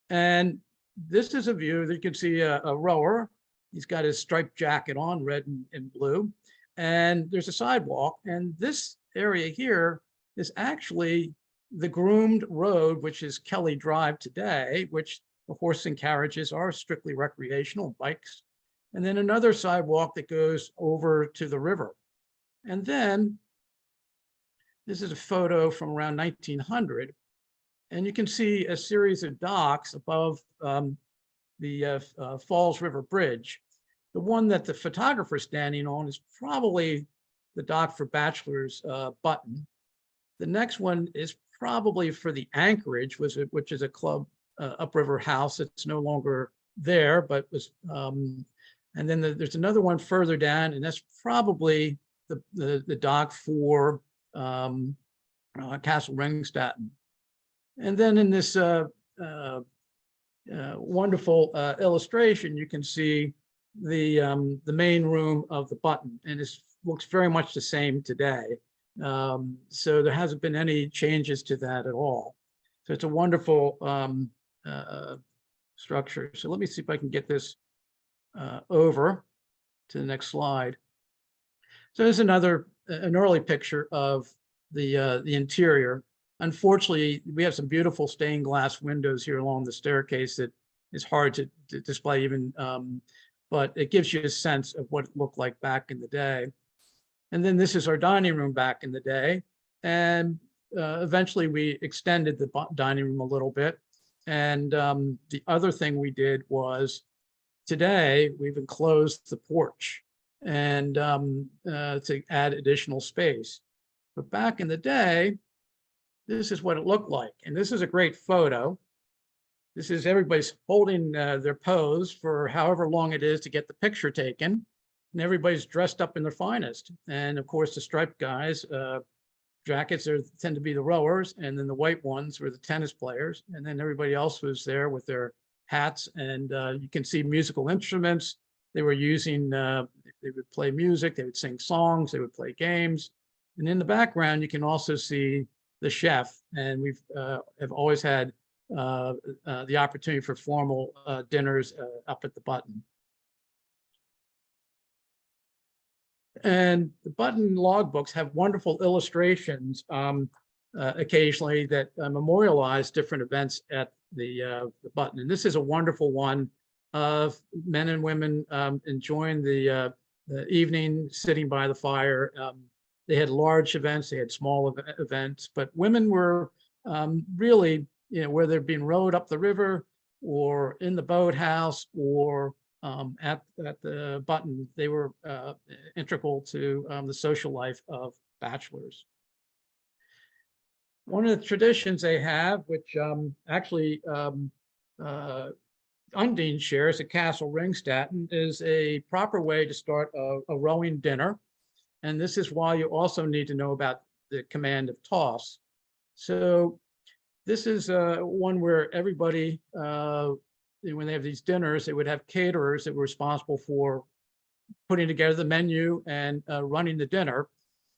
And this is a view that you can see a rower. He's got his striped jacket on, red and blue. And there's a sidewalk. And this area here is actually the groomed road, which is Kelly Drive today, which the horse and carriages are strictly recreational bikes. And then another sidewalk that goes over to the river. And then this is a photo from around 1900. And you can see a series of docks above the Falls River Bridge. The one that the photographer is standing on is probably the dock for Bachelor's Button. The next one is probably for the Anchorage, which is a club upriver house that's no longer there, but was, and then there's another one further down, and that's probably the dock for Castle Ringstatten. And then in this wonderful illustration, you can see the main room of the Button, and it looks very much the same today. So there hasn't been any changes to that at all. So it's a wonderful structure. So let me see if I can get this over to the next slide. So there's an early picture of the interior. Unfortunately, we have some beautiful stained glass windows here along the staircase that is hard to display even, but it gives you a sense of what it looked like back in the day. And then this is our dining room back in the day. And eventually we extended the dining room a little bit. And the other thing we did was today we've enclosed the porch and to add additional space. But back in the day, this is what it looked like. And this is a great photo. This is everybody's holding their pose for however long it is to get the picture taken. And everybody's dressed up in their finest. And of course, the striped guys, jackets tend to be the rowers, and then the white ones were the tennis players. And then everybody else was there with their hats. And you can see musical instruments. They were using, they would play music, they would sing songs, they would play games. And in the background, you can also see the chef. And we've have always had the opportunity for formal dinners up at the Button. And the Button logbooks have wonderful illustrations occasionally that memorialize different events at the Button. And this is a wonderful one of men and women enjoying the evening, sitting by the fire. They had large events, they had small events, but women were really, you know, whether being rowed up the river or in the boathouse or at the Button, they were integral to the social life of Bachelors. One of the traditions they have, which actually Undine shares at Castle Ringstatten is a proper way to start a rowing dinner. And this is why you also need to know about the command of toss. So this is one where everybody, when they have these dinners, they would have caterers that were responsible for putting together the menu and running the dinner.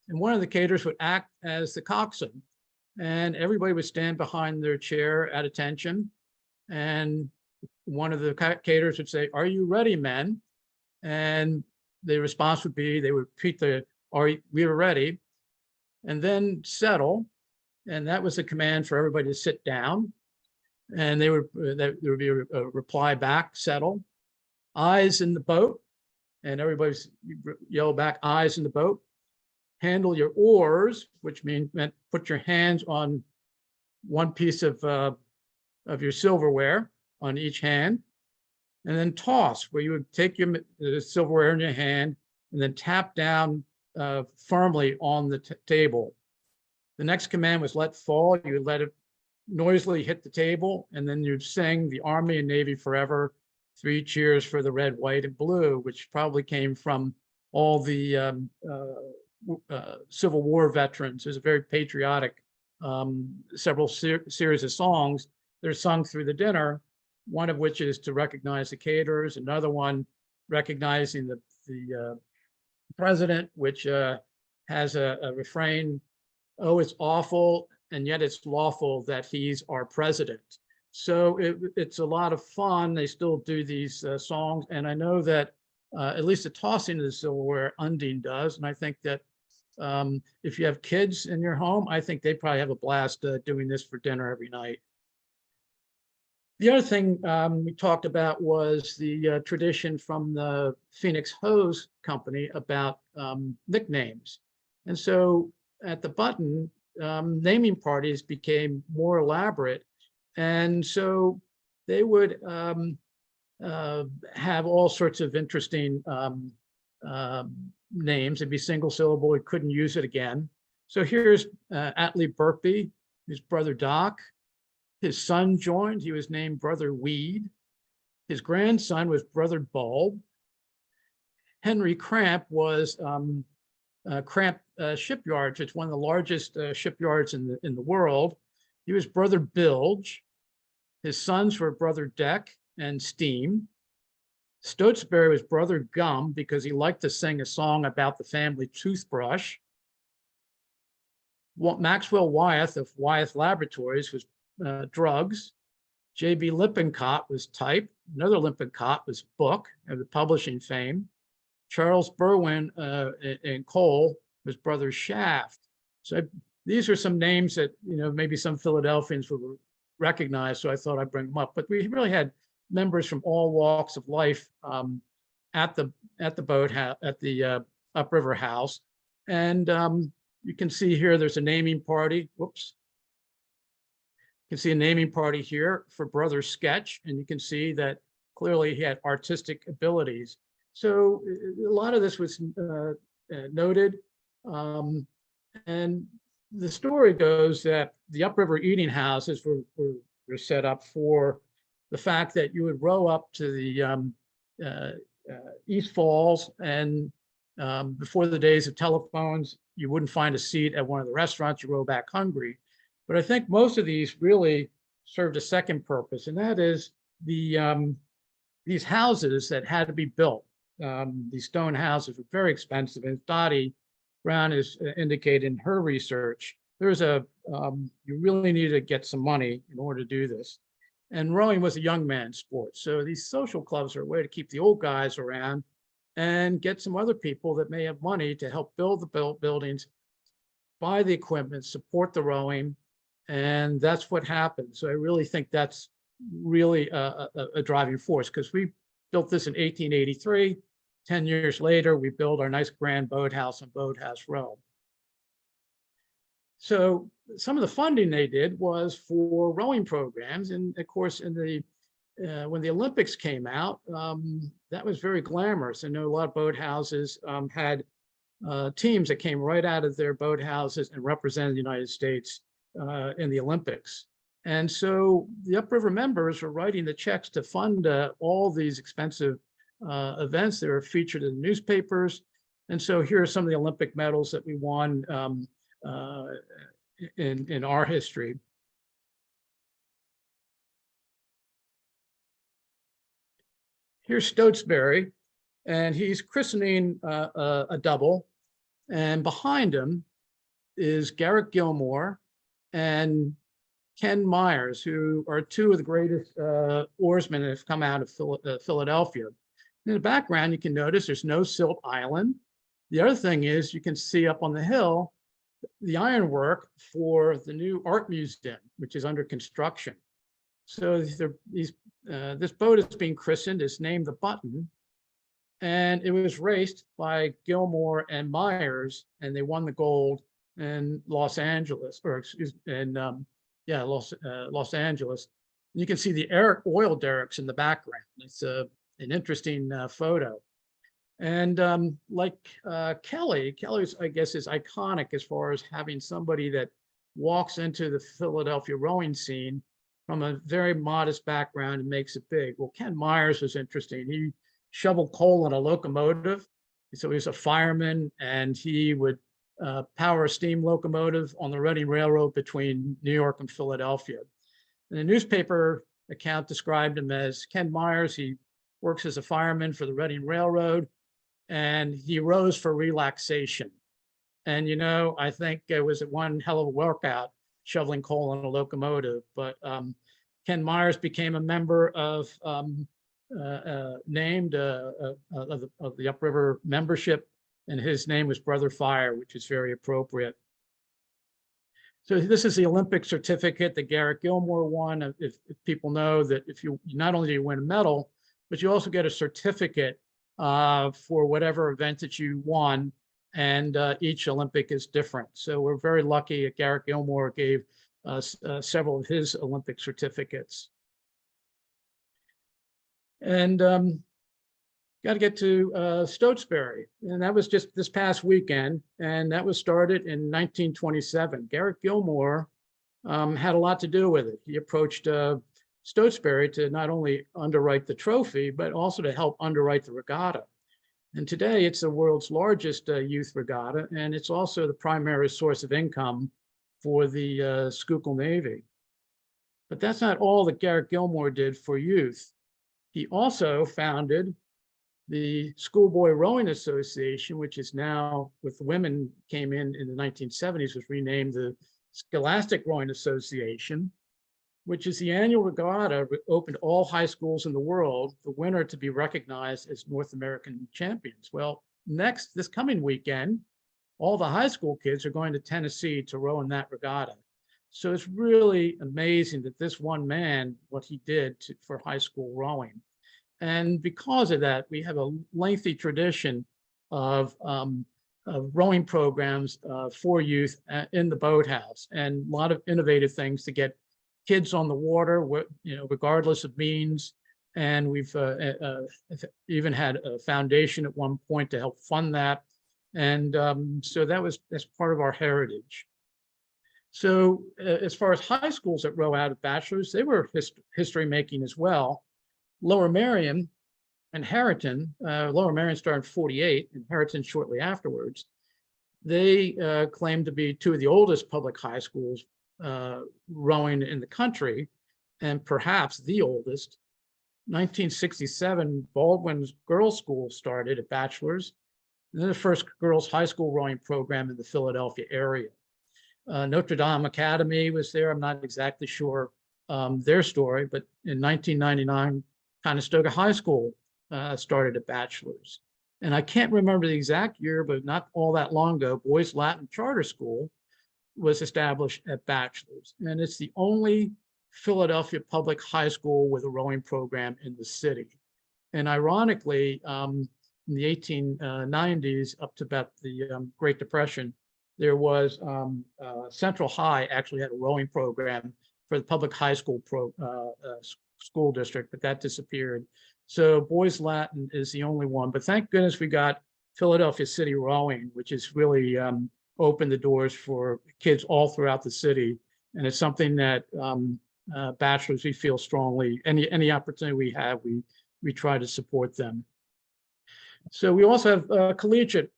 And one of the caterers would act as the coxswain. And everybody would stand behind their chair at attention. And one of the caterers would say, "Are you ready, men?" And the response would be, they would repeat we are ready, and then settle. And that was a command for everybody to sit down. And there would be a reply back, settle. Eyes in the boat. And everybody yell back, eyes in the boat. Handle your oars, which meant put your hands on one piece of your silverware on each hand. And then toss, where you would take your silverware in your hand and then tap down firmly on the table. The next command was let fall. You would let it noisily hit the table, and then you'd sing the Army and Navy forever, 3 cheers for the red, white, and blue, which probably came from all the Civil War veterans. There's a very patriotic several series of songs that are sung through the dinner, one of which is to recognize the caterers, another one recognizing the president, which has a refrain, "Oh, it's awful, and yet it's lawful that he's our president." So it's a lot of fun. They still do these songs. And I know that at least the tossing of the silverware, Undine does. And I think that if you have kids in your home, I think they probably have a blast doing this for dinner every night. The other thing we talked about was the tradition from the Phoenix Hose Company about nicknames. And so at the Button, naming parties became more elaborate. And so they would have all sorts of interesting names. It'd be single syllable, we couldn't use it again. So here's Atlee Burpee, his brother Doc. His son joined, he was named Brother Weed. His grandson was Brother Bulb. Henry Cramp was Cramp Shipyards. It's one of the largest shipyards in the world. He was Brother Bilge. His sons were Brother Deck and Steam. Stotesbury was Brother Gum because he liked to sing a song about the family toothbrush. Maxwell Wyeth of Wyeth Laboratories was drugs. J.B. Lippincott was type. Another Lippincott was book, of the publishing fame. Charles Berwin and Cole was Brother Shaft. So these are some names that maybe some Philadelphians would recognize. So I thought I'd bring them up. But we really had members from all walks of life at the boathouse, at the upriver house, and you can see here there's a naming party. Whoops. You can see a naming party here for Brother Sketch, and you can see that clearly he had artistic abilities. So a lot of this was noted. And the story goes that the upriver eating houses were set up for the fact that you would row up to the East Falls, and before the days of telephones, you wouldn't find a seat at one of the restaurants, you row back hungry. But I think most of these really served a second purpose, and that is these houses that had to be built. These stone houses were very expensive, and Dottie Brown has indicated in her research, there's you really need to get some money in order to do this. And rowing was a young man's sport. So these social clubs are a way to keep the old guys around and get some other people that may have money to help build the buildings, buy the equipment, support the rowing. And that's what happened. So I really think that's really a driving force, because we built this in 1883. 10 years later, we built our nice grand boathouse on Boathouse Row. So some of the funding they did was for rowing programs. And of course, in the when the Olympics came out, that was very glamorous. I know a lot of boathouses had teams that came right out of their boathouses and represented the United States in the Olympics. And so the upriver members were writing the checks to fund all these expensive events that are featured in the newspapers. And so here are some of the Olympic medals that we won in our history. Here's Stotesbury, and he's christening a double. And behind him is Garrett Gilmore and Ken Myers, who are two of the greatest oarsmen that have come out of Philadelphia. In the background, you can notice there's no silt island. The other thing is you can see up on the hill the ironwork for the new art museum, which is under construction. So this boat is being christened. It's named the Button, and it was raced by Gilmore and Myers, and they won the gold in Los Angeles, or excuse me, Los Angeles. You can see the oil derricks in the background. It's an interesting photo. And like Kelly's, I guess, is iconic as far as having somebody that walks into the Philadelphia rowing scene from a very modest background and makes it big. Well, Ken Myers was interesting. He shoveled coal in a locomotive. So he was a fireman, and he would power a steam locomotive on the Reading Railroad between New York and Philadelphia. And the newspaper account described him as Ken Myers. He works as a fireman for the Reading Railroad, and he rows for relaxation. And, you know, I think it was one hell of a workout shoveling coal in a locomotive. But Ken Myers became a member of named of the upriver membership, and his name was Brother Fire, which is very appropriate. So this is the Olympic certificate that Garrett Gilmore won. If people know that if you not only do you win a medal, but you also get a certificate for whatever event that you won, and each Olympic is different. So we're very lucky that Garrett Gilmore gave us several of his Olympic certificates. And got to get to Stotesbury, and that was just this past weekend, and that was started in 1927. Garrett Gilmore had a lot to do with it. He approached Stotesbury to not only underwrite the trophy, but also to help underwrite the regatta. And today it's the world's largest youth regatta, and it's also the primary source of income for the Schuylkill Navy. But that's not all that Garrett Gilmore did for youth. He also founded the Schoolboy Rowing Association, which is now, with women came in the 1970s, was renamed the Scholastic Rowing Association, which is the annual regatta open to all high schools in the world, the winner to be recognized as North American champions. Well, this coming weekend, all the high school kids are going to Tennessee to row in that regatta. So it's really amazing that this one man, what he did for high school rowing. And because of that, we have a lengthy tradition of rowing programs for youth in the boathouse, and a lot of innovative things to get kids on the water, you know, regardless of means. And we've even had a foundation at one point to help fund that. And so that's part of our heritage. So as far as high schools that row out of bachelors, they were history making as well. Lower Merion and Harriton, Lower Merion started in 48 and Harriton shortly afterwards. They claim to be two of the oldest public high schools rowing in the country, and perhaps the oldest. 1967, Baldwin's Girls School started at Bachelors, and then the first girls' high school rowing program in the Philadelphia area. Notre Dame Academy was there. I'm not exactly sure their story, but in 1999, Conestoga High School started at Bachelors. And I can't remember the exact year, but not all that long ago, Boys Latin Charter School was established at Bachelors. And it's the only Philadelphia public high school with a rowing program in the city. And ironically, in the 1890s, up to about the Great Depression, there was Central High actually had a rowing program for the public high school school district, but that disappeared. So Boys Latin is the only one, but thank goodness we got Philadelphia City Rowing, which has really opened the doors for kids all throughout the city. And it's something that bachelors, we feel strongly, any opportunity we have, we try to support them. So we also have collegiate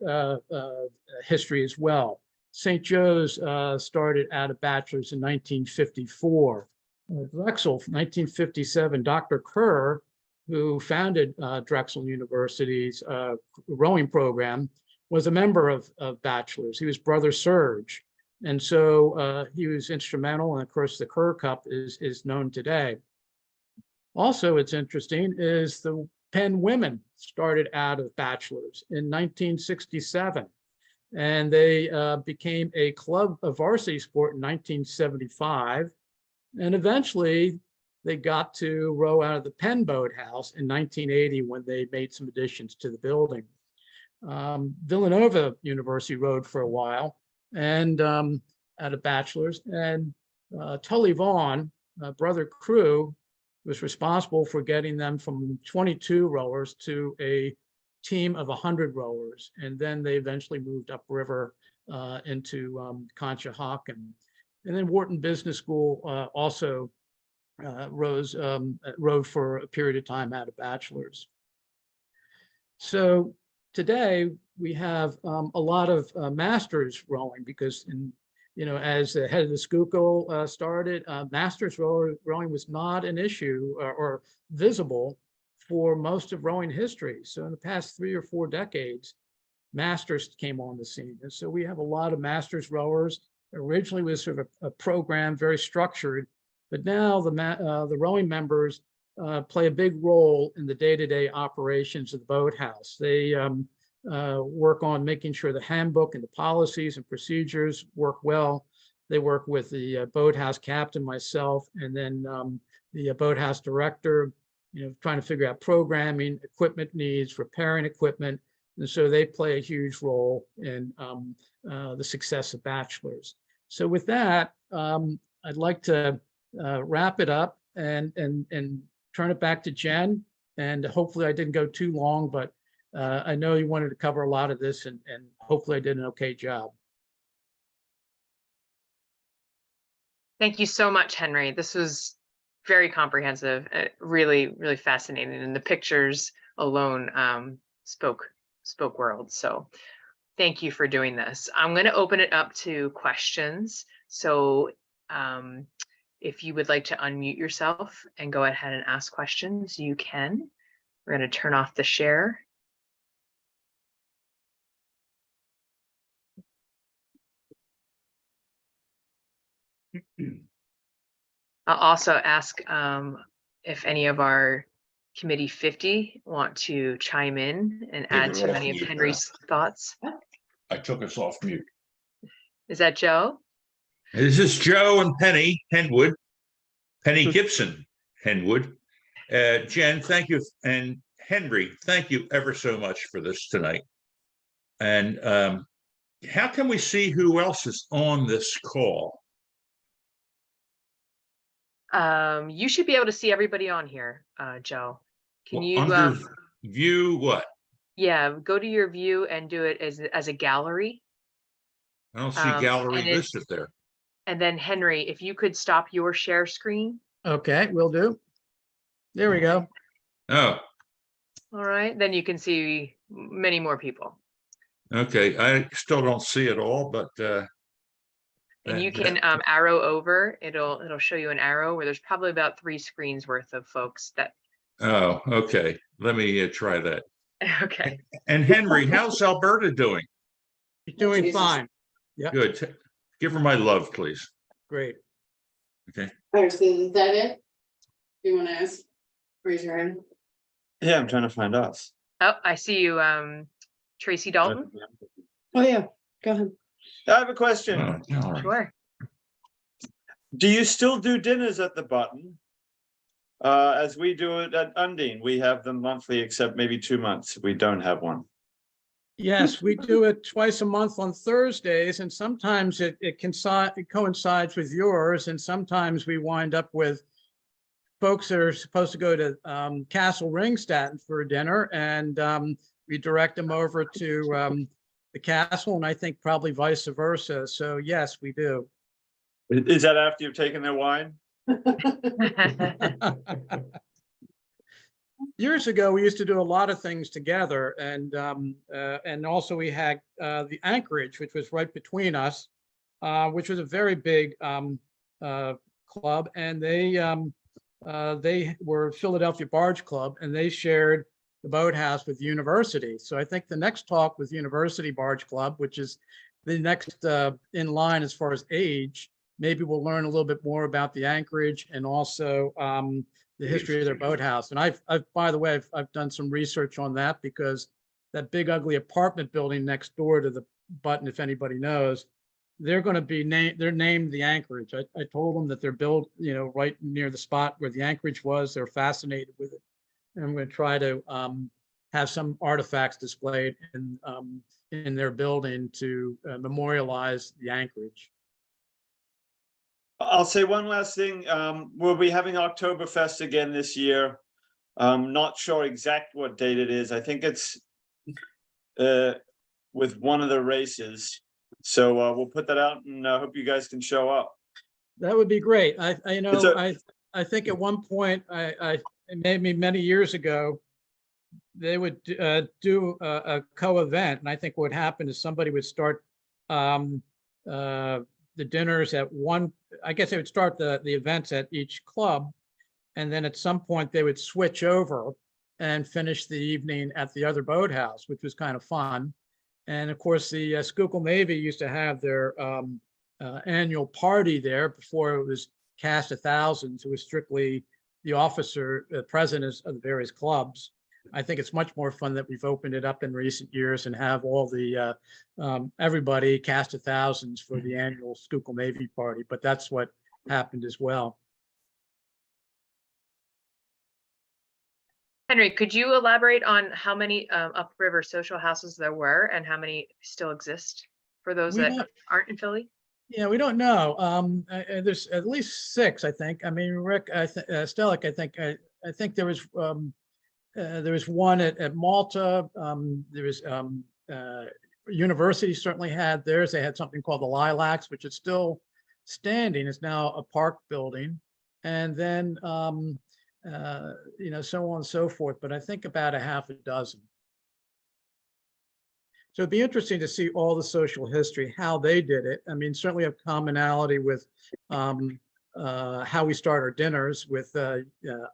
history as well. St. Joe's started out a bachelor's in 1954. Drexel, 1957, Dr. Kerr, who founded Drexel University's rowing program, was a member of bachelors. He was Brother Serge. And so he was instrumental. And of course, the Kerr Cup is known today. Also, it's interesting is the Penn women started out of bachelors in 1967. And they became a club, a varsity sport in 1975. And eventually they got to row out of the Penn Boathouse in 1980 when they made some additions to the building. Villanova University rowed for a while and at a bachelor's, and Tully Vaughn, Brother Crew, was responsible for getting them from 22 rowers to a team of 100 rowers. And then they eventually moved upriver into Conshohocken. And then Wharton Business School also rowed for a period of time at a bachelor's. So today we have a lot of masters rowing because as the head of the Schuylkill started, masters rowing was not an issue or visible for most of rowing history. So in the past 3 or 4 decades, masters came on the scene. And so we have a lot of masters rowers. Originally was sort of a program, very structured, but now the rowing members play a big role in the day-to-day operations of the boathouse. They work on making sure the handbook and the policies and procedures work well. They work with the boathouse captain, myself, and then the boathouse director, trying to figure out programming, equipment needs, repairing equipment. And so they play a huge role in the success of bachelors. So with that, I'd like to wrap it up and turn it back to Jen. And hopefully I didn't go too long, but I know you wanted to cover a lot of this, and hopefully I did an okay job. Thank you so much, Henry. This was very comprehensive, really, really fascinating. And the pictures alone spoke worlds. So thank you for doing this. I'm going to open it up to questions. So if you would like to unmute yourself and go ahead and ask questions, you can. We're going to turn off the share. I'll also ask if any of our Committee 50 want to chime in and add to any of Henry's thoughts. I took us off mute. Is that Joe? This is Joe and Penny Henwood, Penny Gibson Henwood. Jen, thank you. And Henry, thank you ever so much for this tonight. And how can we see who else is on this call? You should be able to see everybody on here, Joe. Can you under view what? Yeah, go to your view and do it as a gallery. I don't see gallery listed there. And then Henry, if you could stop your share screen. Okay, will do. There we go. Oh. All right, then you can see many more people. Okay, I still don't see it all, but and you can arrow over. It'll show you an arrow where there's probably about 3 screens worth of folks that. Oh, okay. Let me try that. Okay. And Henry, how's Alberta doing? She's doing fine. Yeah. Good. Give her my love, please. Great. Okay. All right, so is that it? Do you want to ask? Raise your hand. Yeah, I'm trying to find us. Oh, I see you, Tracy Dalton. Oh, yeah, go ahead. I have a question. Oh, Sure. Do you still do dinners at the Button? As we do it at Undine, we have them monthly, except maybe 2 months. We don't have one. Yes, we do it twice a month on Thursdays, and sometimes it coincides with yours, and sometimes we wind up with folks that are supposed to go to Castle Ringstatten for dinner, and we direct them over to the castle, and I think probably vice versa. So yes, we do. Is that after you've taken their wine? Years ago, we used to do a lot of things together, and also we had the Anchorage, which was right between us, which was a very big club, and they were Philadelphia Barge Club, and they shared the boathouse with university. So I think the next talk with University Barge Club, which is the next in line as far as age, maybe we'll learn a little bit more about the Anchorage and also the history of their boathouse. And I've by the way, I've done some research on that, because that big ugly apartment building next door to the Button, if anybody knows, they're going to be named, they're named the Anchorage. I told them that they're built, right near the spot where the Anchorage was. They're fascinated with it. And I'm going to try to have some artifacts displayed in their building to memorialize the Anchorage. I'll say one last thing. We'll be having Oktoberfest again this year. Not sure exact what date it is. I think it's with one of the races. So we'll put that out, and I hope you guys can show up. That would be great. I think at one point, maybe many years ago, they would do a co-event, and I think what happened is somebody would start the dinners at one. I guess they would start the events at each club, and then at some point they would switch over and finish the evening at the other boathouse, which was kind of fun. And of course, the Schuylkill Navy used to have their annual party there before it was cast of thousands. It was strictly the officer, presidents of the various clubs. I think it's much more fun that we've opened it up in recent years and have all the everybody cast of thousands for the annual Schuylkill Navy party. But that's what happened as well. Henry, could you elaborate on how many upriver social houses there were and how many still exist for those that aren't in Philly? Yeah, we don't know. There's at least 6, I think. I mean, Rick, Stellick, I think there was one at Malta. There was university certainly had theirs. They had something called the Lilacs, which is still standing. It's now a park building, and then so on and so forth. But I think about a half a dozen. So it'd be interesting to see all the social history, how they did it. I mean, certainly have commonality with how we start our dinners with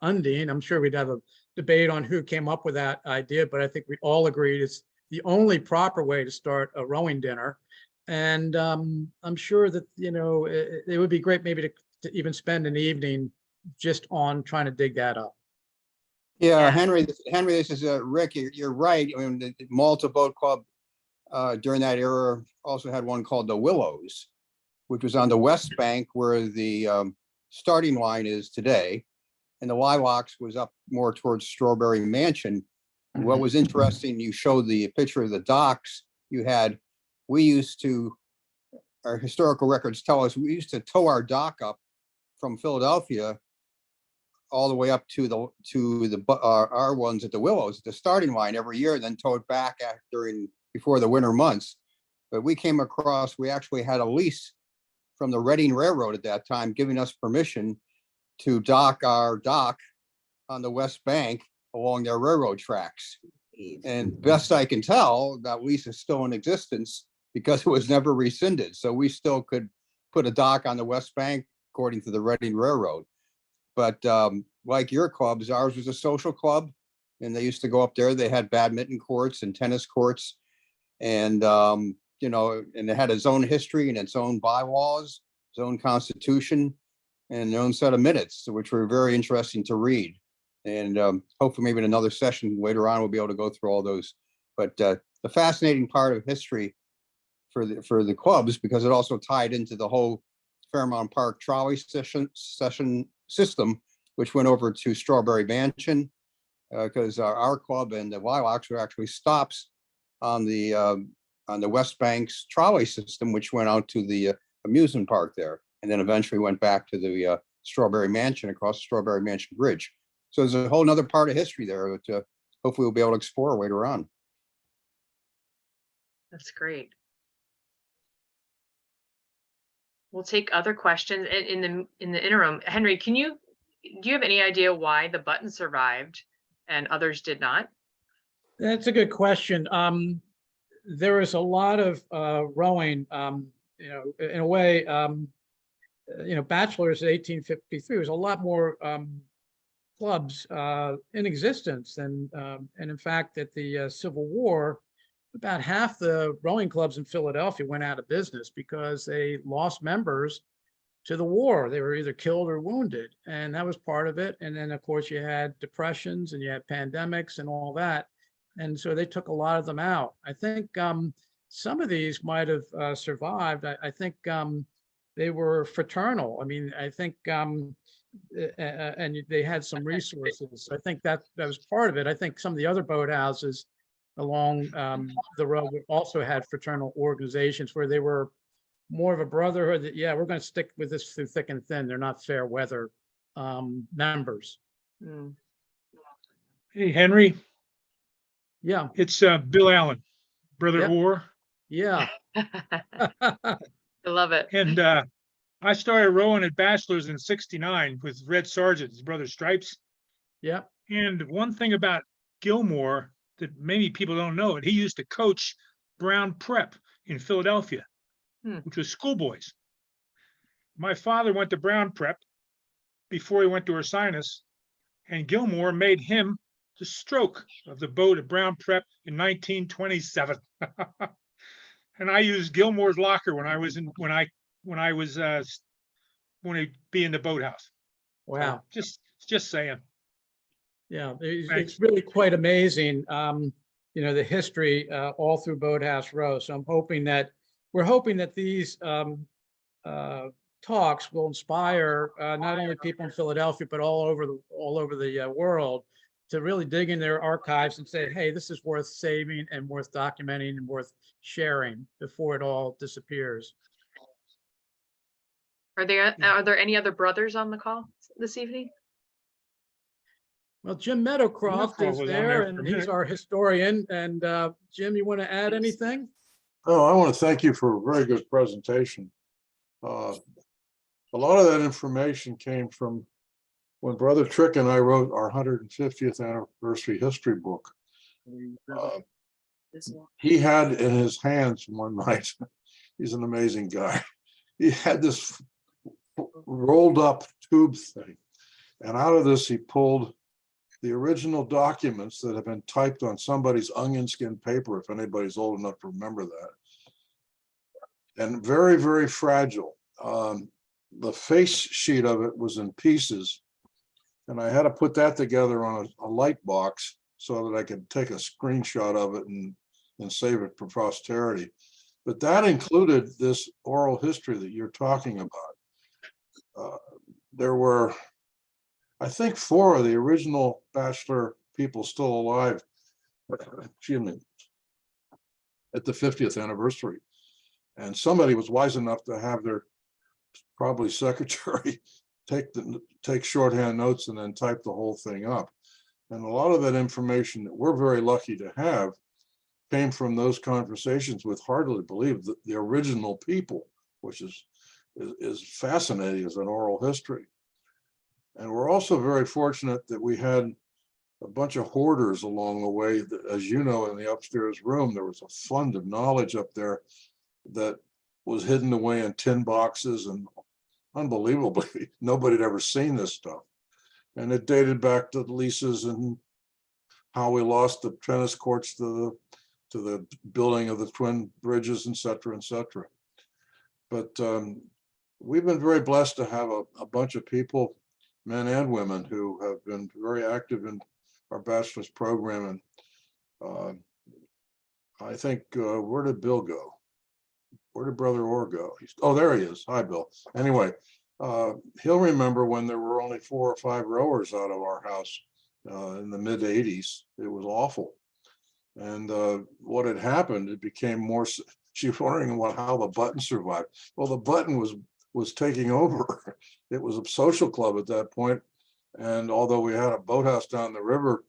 Undine. I'm sure we'd have a debate on who came up with that idea, but I think we all agreed it's the only proper way to start a rowing dinner. And I'm sure that, it would be great maybe to even spend an evening just on trying to dig that up. Yeah, Henry, this is Rick. You're right. I mean, the Malta Boat Club during that era also had one called the Willows, which was on the West Bank where the starting line is today. And the Lilacs was up more towards Strawberry Mansion. And what was interesting, you showed the picture of the docks our historical records tell us we used to tow our dock up from Philadelphia all the way up to our ones at the Willows, at the starting line every year, and then tow it back before the winter months. But we actually had a lease from the Reading Railroad at that time, giving us permission to dock our dock on the West Bank along their railroad tracks. And best I can tell, that lease is still in existence because it was never rescinded. So we still could put a dock on the West Bank according to the Reading Railroad. But like your clubs, ours was a social club, and they used to go up there. They had badminton courts and tennis courts, and and it had its own history and its own bylaws, its own constitution, and their own set of minutes, which were very interesting to read. And hopefully maybe in another session later on, we'll be able to go through all those. But the fascinating part of history for the clubs, because it also tied into the whole Fairmount Park trolley session system, which went over to Strawberry Mansion, because our club and the Lilacs were actually stops on the West Bank's trolley system, which went out to the amusement park there, and then eventually went back to the Strawberry Mansion across the Strawberry Mansion Bridge. So there's a whole nother part of history there that hopefully we'll be able to explore later on. That's great. we'll take other questions in the interim. Henry, do you have any idea why the button survived and others did not? That's a good question. There was a lot of rowing, in a way, Bachelors in 1853 was a lot more clubs in existence. And in fact, at the Civil War, about half the rowing clubs in Philadelphia went out of business because they lost members to the war. They were either killed or wounded, and that was part of it. And then, of course, you had depressions and you had pandemics and all that. And so they took a lot of them out. I think some of these might have survived. I think they were fraternal. I mean, I think, and they had some resources. I think that was part of it. I think some of the other boathouses along the road also had fraternal organizations where they were more of a brotherhood that, yeah, we're going to stick with this through thick and thin. They're not fair weather members. Mm. Hey, Henry, Yeah, it's Bill Allen, brother Yep. Orr. yeah. I love it. And I started rowing at Bachelors in '69 with Red Sargent, his brother Stripes. Yep. And one thing about Gilmore that many people don't know, it, he used to coach Brown Prep in Philadelphia, which was schoolboys. My father went to Brown Prep before he went to Ursinus, and Gilmore made him the stroke of the boat at Brown Prep in 1927. And I used Gilmore's locker when I was when I be in the boathouse. Wow. So just saying. Yeah, Thanks. it's really quite amazing, the history all through Boathouse Row. So we're hoping that these talks will inspire not only people in Philadelphia, but all over the world to really dig in their archives and say, hey, this is worth saving and worth documenting and worth sharing before it all disappears. Are there any other brothers on the call this evening? Well, Jim Meadowcroft Meadowcroft is was on there there for and a he's minute. our historian. And Jim, you want to add anything? Oh, I want to thank you for a very good presentation. A lot of that information came from when Brother Trick and I wrote our 150th anniversary history book. He had in his hands one night, he's an amazing guy. He had this rolled up tube thing. And out of this, he pulled the original documents that have been typed on somebody's onion skin paper, if anybody's old enough to remember that. And very, very fragile. The face sheet of it was in pieces. And I had to put that together on a light box so that I could take a screenshot of it and save it for posterity. But that included this oral history that you're talking about. There were, I think, 4 of the original Bachelor people still alive, excuse me, at the 50th anniversary. And somebody was wise enough to have their probably secretary take shorthand notes and then type the whole thing up. And a lot of that information that we're very lucky to have came from those conversations with, hardly believe, the original people, which is fascinating as an oral history. And we're also very fortunate that we had a bunch of hoarders along the way. As you know, in the upstairs room, there was a fund of knowledge up there that was hidden away in tin boxes, and unbelievably, nobody had ever seen this stuff. And it dated back to the leases and how we lost the tennis courts to the building of the twin bridges, et cetera, et cetera. But we've been very blessed to have a bunch of people, men and women, who have been very active in our bachelor's program. And I think, where did Bill go? Where did Brother Orr go? Oh, there he is. Hi, Bill. Anyway, he'll remember when there were only 4 or 5 rowers out of our house in the mid 80s. It was awful. And what had happened, it became more, she was wondering how the button survived. Well, the button was taking over. It was a social club at that point. And although we had a boathouse down the river,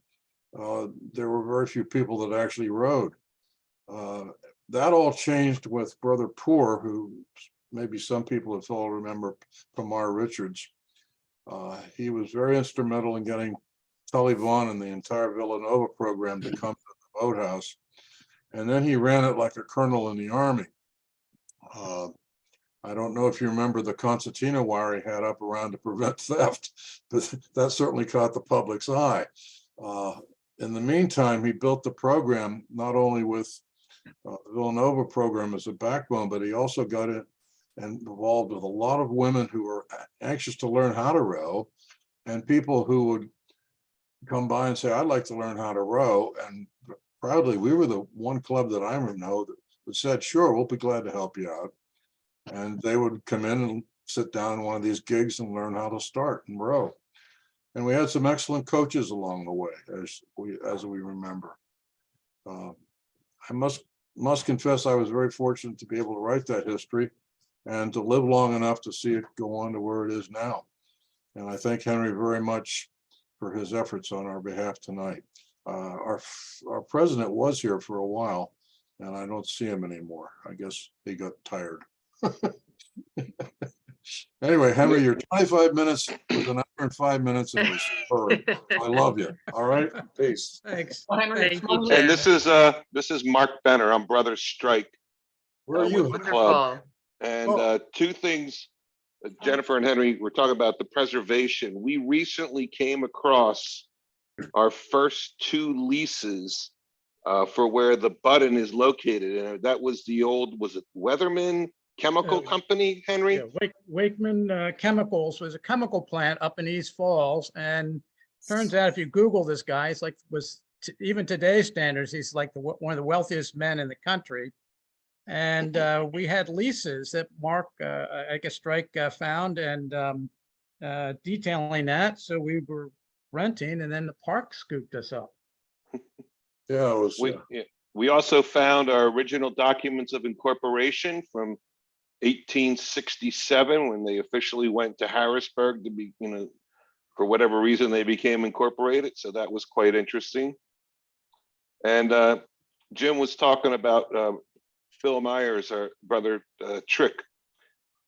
there were very few people that actually rowed. That all changed with Brother Poor, who maybe some people have all remember Pamar Richards. He was very instrumental in getting Tully Vaughn and the entire Villanova program to come to the Boathouse. And then he ran it like a colonel in the Army. I don't know if you remember the concertina wire he had up around to prevent theft, but that certainly caught the public's eye. In the meantime, he built the program not only with the Villanova program as a backbone, but he also got it and involved with a lot of women who were anxious to learn how to row, and people who would come by and say, I'd like to learn how to row. And proudly, we were the one club that I know that said, sure, we'll be glad to help you out. And they would come in and sit down in one of these gigs and learn how to start and row. And we had some excellent coaches along the way, as we remember. I must confess, I was very fortunate to be able to write that history and to live long enough to see it go on to where it is now. And I thank Henry very much for his efforts on our behalf tonight. Our president was here for a while, and I don't see him anymore. I guess he got tired. Anyway, Henry, your 25 minutes was an hour and 5 minutes. It was superb. I love you. All right. Peace. Thanks. Thank you, And Jen. this is Mark Benner. I'm Brother Strike. Where are with you? the club. Wonderful. And two things, Jennifer and Henry, we're talking about the preservation. We recently came across our first two leases for where the button is located. And that was the old, was it Weatherman Chemical Company, Henry? Yeah, Wakeman Chemicals was a chemical plant up in East Falls, and turns out if you Google this guy, it's like even today's standards, he's like one of the wealthiest men in the country. And we had leases that Mark, I guess Strike found and detailing that. So we were renting, and then the park scooped us up. Yeah, it was. We also found our original documents of incorporation from 1867 when they officially went to Harrisburg to be, for whatever reason they became incorporated. So that was quite interesting. And Jim was talking about Phil Myers, our brother Trick.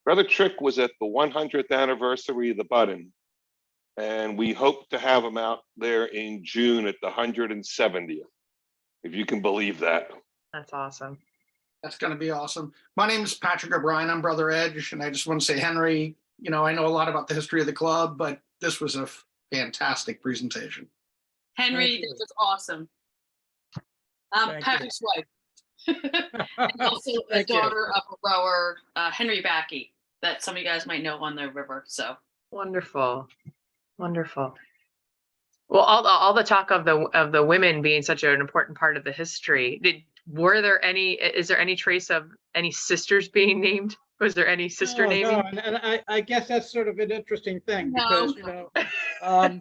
Brother Trick was at the 100th anniversary of the button, and we hope to have him out there in June at the 170th, if you can believe that. That's awesome. That's going to be awesome. My name is Patrick O'Brien. I'm Brother Edge, and I just want to say, Henry, I know a lot about the history of the club, but this was a fantastic presentation. Henry, Thank you. this was awesome. I'm Thank you. Patrick's wife. And also a Thank you. daughter of a rower, Henry Backey, that some of you guys might know on the river. So Wonderful. Wonderful. Well, all the talk of the women being such an important part of the history. Is there any trace of any sisters being named? Was there any sister naming? No, and I guess that's sort of an interesting thing No. because,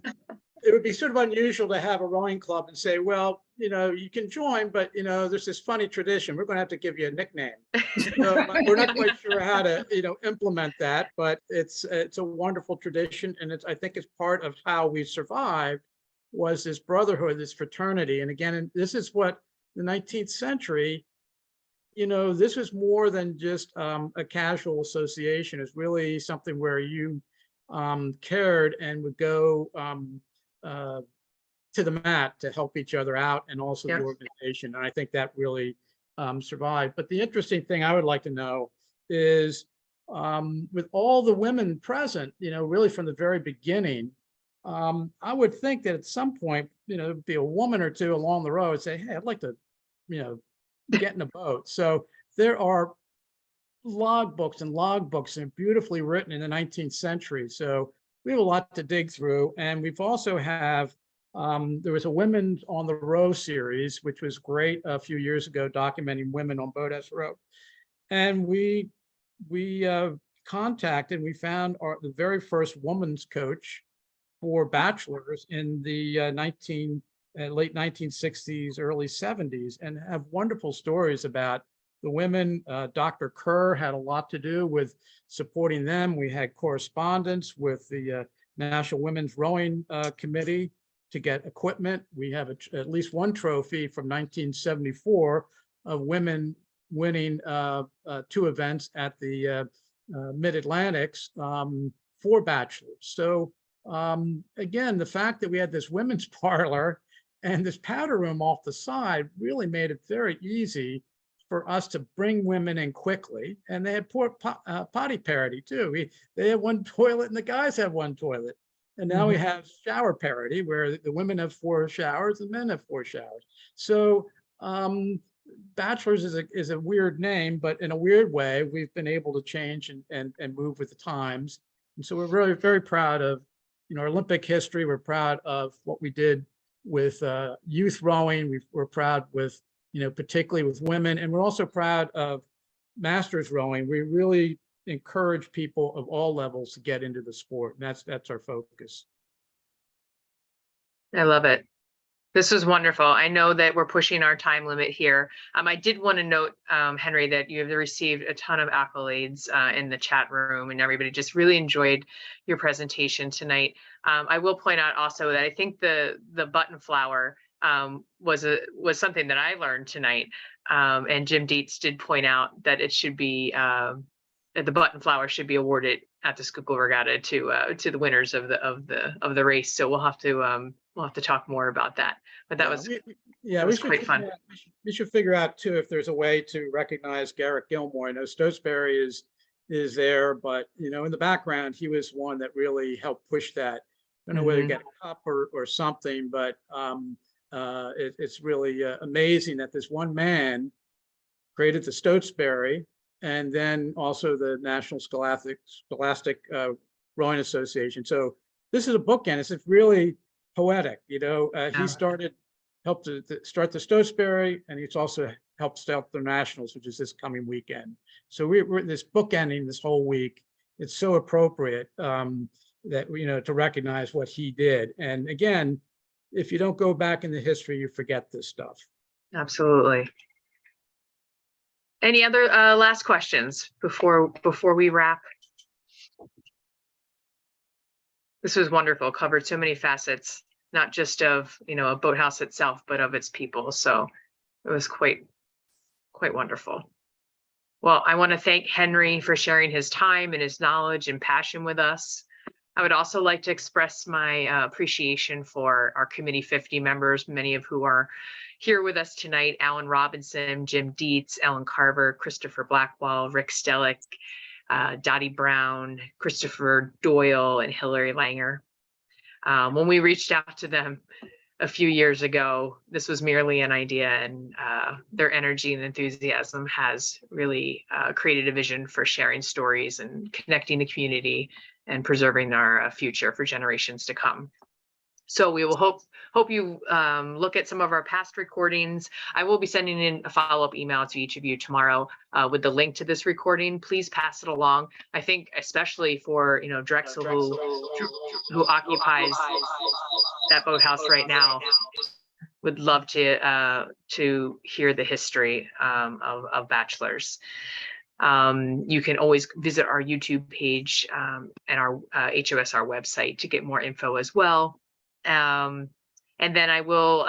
it would be sort of unusual to have a rowing club and say, well, you can join, but, there's this funny tradition. We're going to have to give you a nickname. We're not quite sure how to, implement that, but it's a wonderful tradition. And I think it's part of how we survived was this brotherhood, this fraternity. And again, this is what the 19th century, this was more than just a casual association. It's really something where you cared and would go to the mat to help each other out, and also the organization. And I think that really survived. But the interesting thing I would like to know is with all the women present, really from the very beginning, I would think that at some point, there'd be a woman or two along the road say, hey, I'd like to, get in a boat. So there are logbooks and beautifully written in the 19th century. So we have a lot to dig through. And we've also have, there was a Women on the Row series, which was great a few years ago, documenting women on Boathouse Row. And we contacted, we found the very first woman's coach for bachelors in the late 1960s, early 70s, and have wonderful stories about the women. Dr. Kerr had a lot to do with supporting them. We had correspondence with the National Women's Rowing Committee to get equipment. We have at least one trophy from 1974 of women winning 2 events at the Mid-Atlantics for bachelors. So again, the fact that we had this women's parlor and this powder room off the side really made it very easy for us to bring women in quickly. And they had poor potty parity too. They had one toilet and the guys had one toilet. And now we have shower parity where the women have 4 showers and men have 4 showers. So Bachelors is a weird name, but in a weird way, we've been able to change and move with the times. And so we're really very proud of, our Olympic history. We're proud of what we did with youth rowing. We're proud with, particularly with women, and we're also proud of masters rowing. We really encourage people of all levels to get into the sport, and that's our focus. I love it. This was wonderful. I know that we're pushing our time limit here. I did want to note, Henry, that you have received a ton of accolades in the chat room, and everybody just really enjoyed your presentation tonight. I will point out also that I think the button flower was something that I learned tonight, and Jim Dietz did point out that it should be that the button flower should be awarded at the Schuylkill Regatta to the winners of the race. So we'll have to talk more about that. But that was quite fun. We should figure out too if there's a way to recognize Garrett Gilmore. I know Stotesbury is there, but in the background he was one that really helped push that. I don't know whether to get a cup or something, but it's really amazing that this one man created the Stotesbury and then also the National Scholastic Rowing Association. So this is a bookend. It's really poetic. He helped to start the Stotesbury, and he's also helped start the Nationals, which is this coming weekend. So we're this bookending this whole week. It's so appropriate that to recognize what he did. And again, if you don't go back in the history, you forget this stuff. Absolutely. Any other last questions before we wrap? This was wonderful. Covered so many facets, not just of a boathouse itself, but of its people. So it was quite wonderful. Well, I want to thank Henry for sharing his time and his knowledge and passion with us. I would also like to express my appreciation for our Committee 50 members, many of who are here with us tonight: Alan Robinson, Jim Dietz, Ellen Carver, Christopher Blackwell, Rick Stellick, Dottie Brown, Christopher Doyle, and Hillary Langer. When we reached out to them a few years ago, this was merely an idea, and their energy and enthusiasm has really created a vision for sharing stories and connecting the community and preserving our future for generations to come. So we will hope you look at some of our past recordings. I will be sending in a follow-up email to each of you tomorrow with the link to this recording. Please pass it along. I think especially for Drexel, who occupies that boathouse right now, would love to hear the history of Bachelors. You can always visit our YouTube page and our HOSR website to get more info as well. And then I will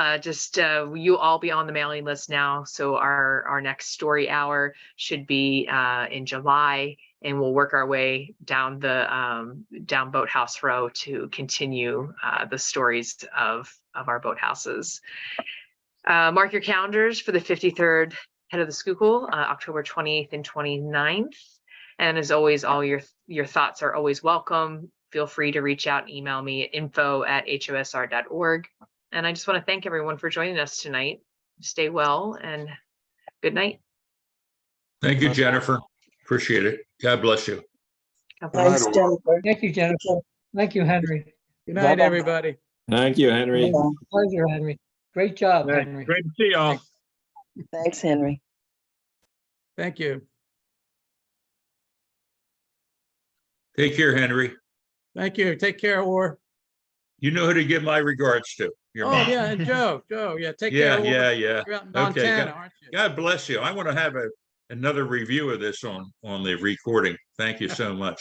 you all be on the mailing list now. So our next story hour should be in July, and we'll work our way down down Boathouse Row to continue the stories of our boathouses. Mark your calendars for the 53rd Head of the Schuylkill, October 28th and 29th. And as always, all your thoughts are always welcome. Feel free to reach out and email me at info@hosr.org. And I just want to thank everyone for joining us tonight. Stay well and good night. Thank you, Jennifer. Appreciate it. God bless you. God bless. Thanks, Jennifer. Thank you, Jennifer. Thank you, Henry. Good night, Bye-bye. everybody. Thank you, Henry. Pleasure, Henry. Great job, Henry. Great to see y'all. Thanks, Henry. Thank you. Take care, Henry. Thank you. Take care, Orr. You know who to give my regards to. Your Oh, mom. yeah, and Joe, yeah, take Yeah, care. Orr. yeah. You're out in Okay, Montana, aren't you? God bless you. I want to have another review of this on the recording. Thank you so much.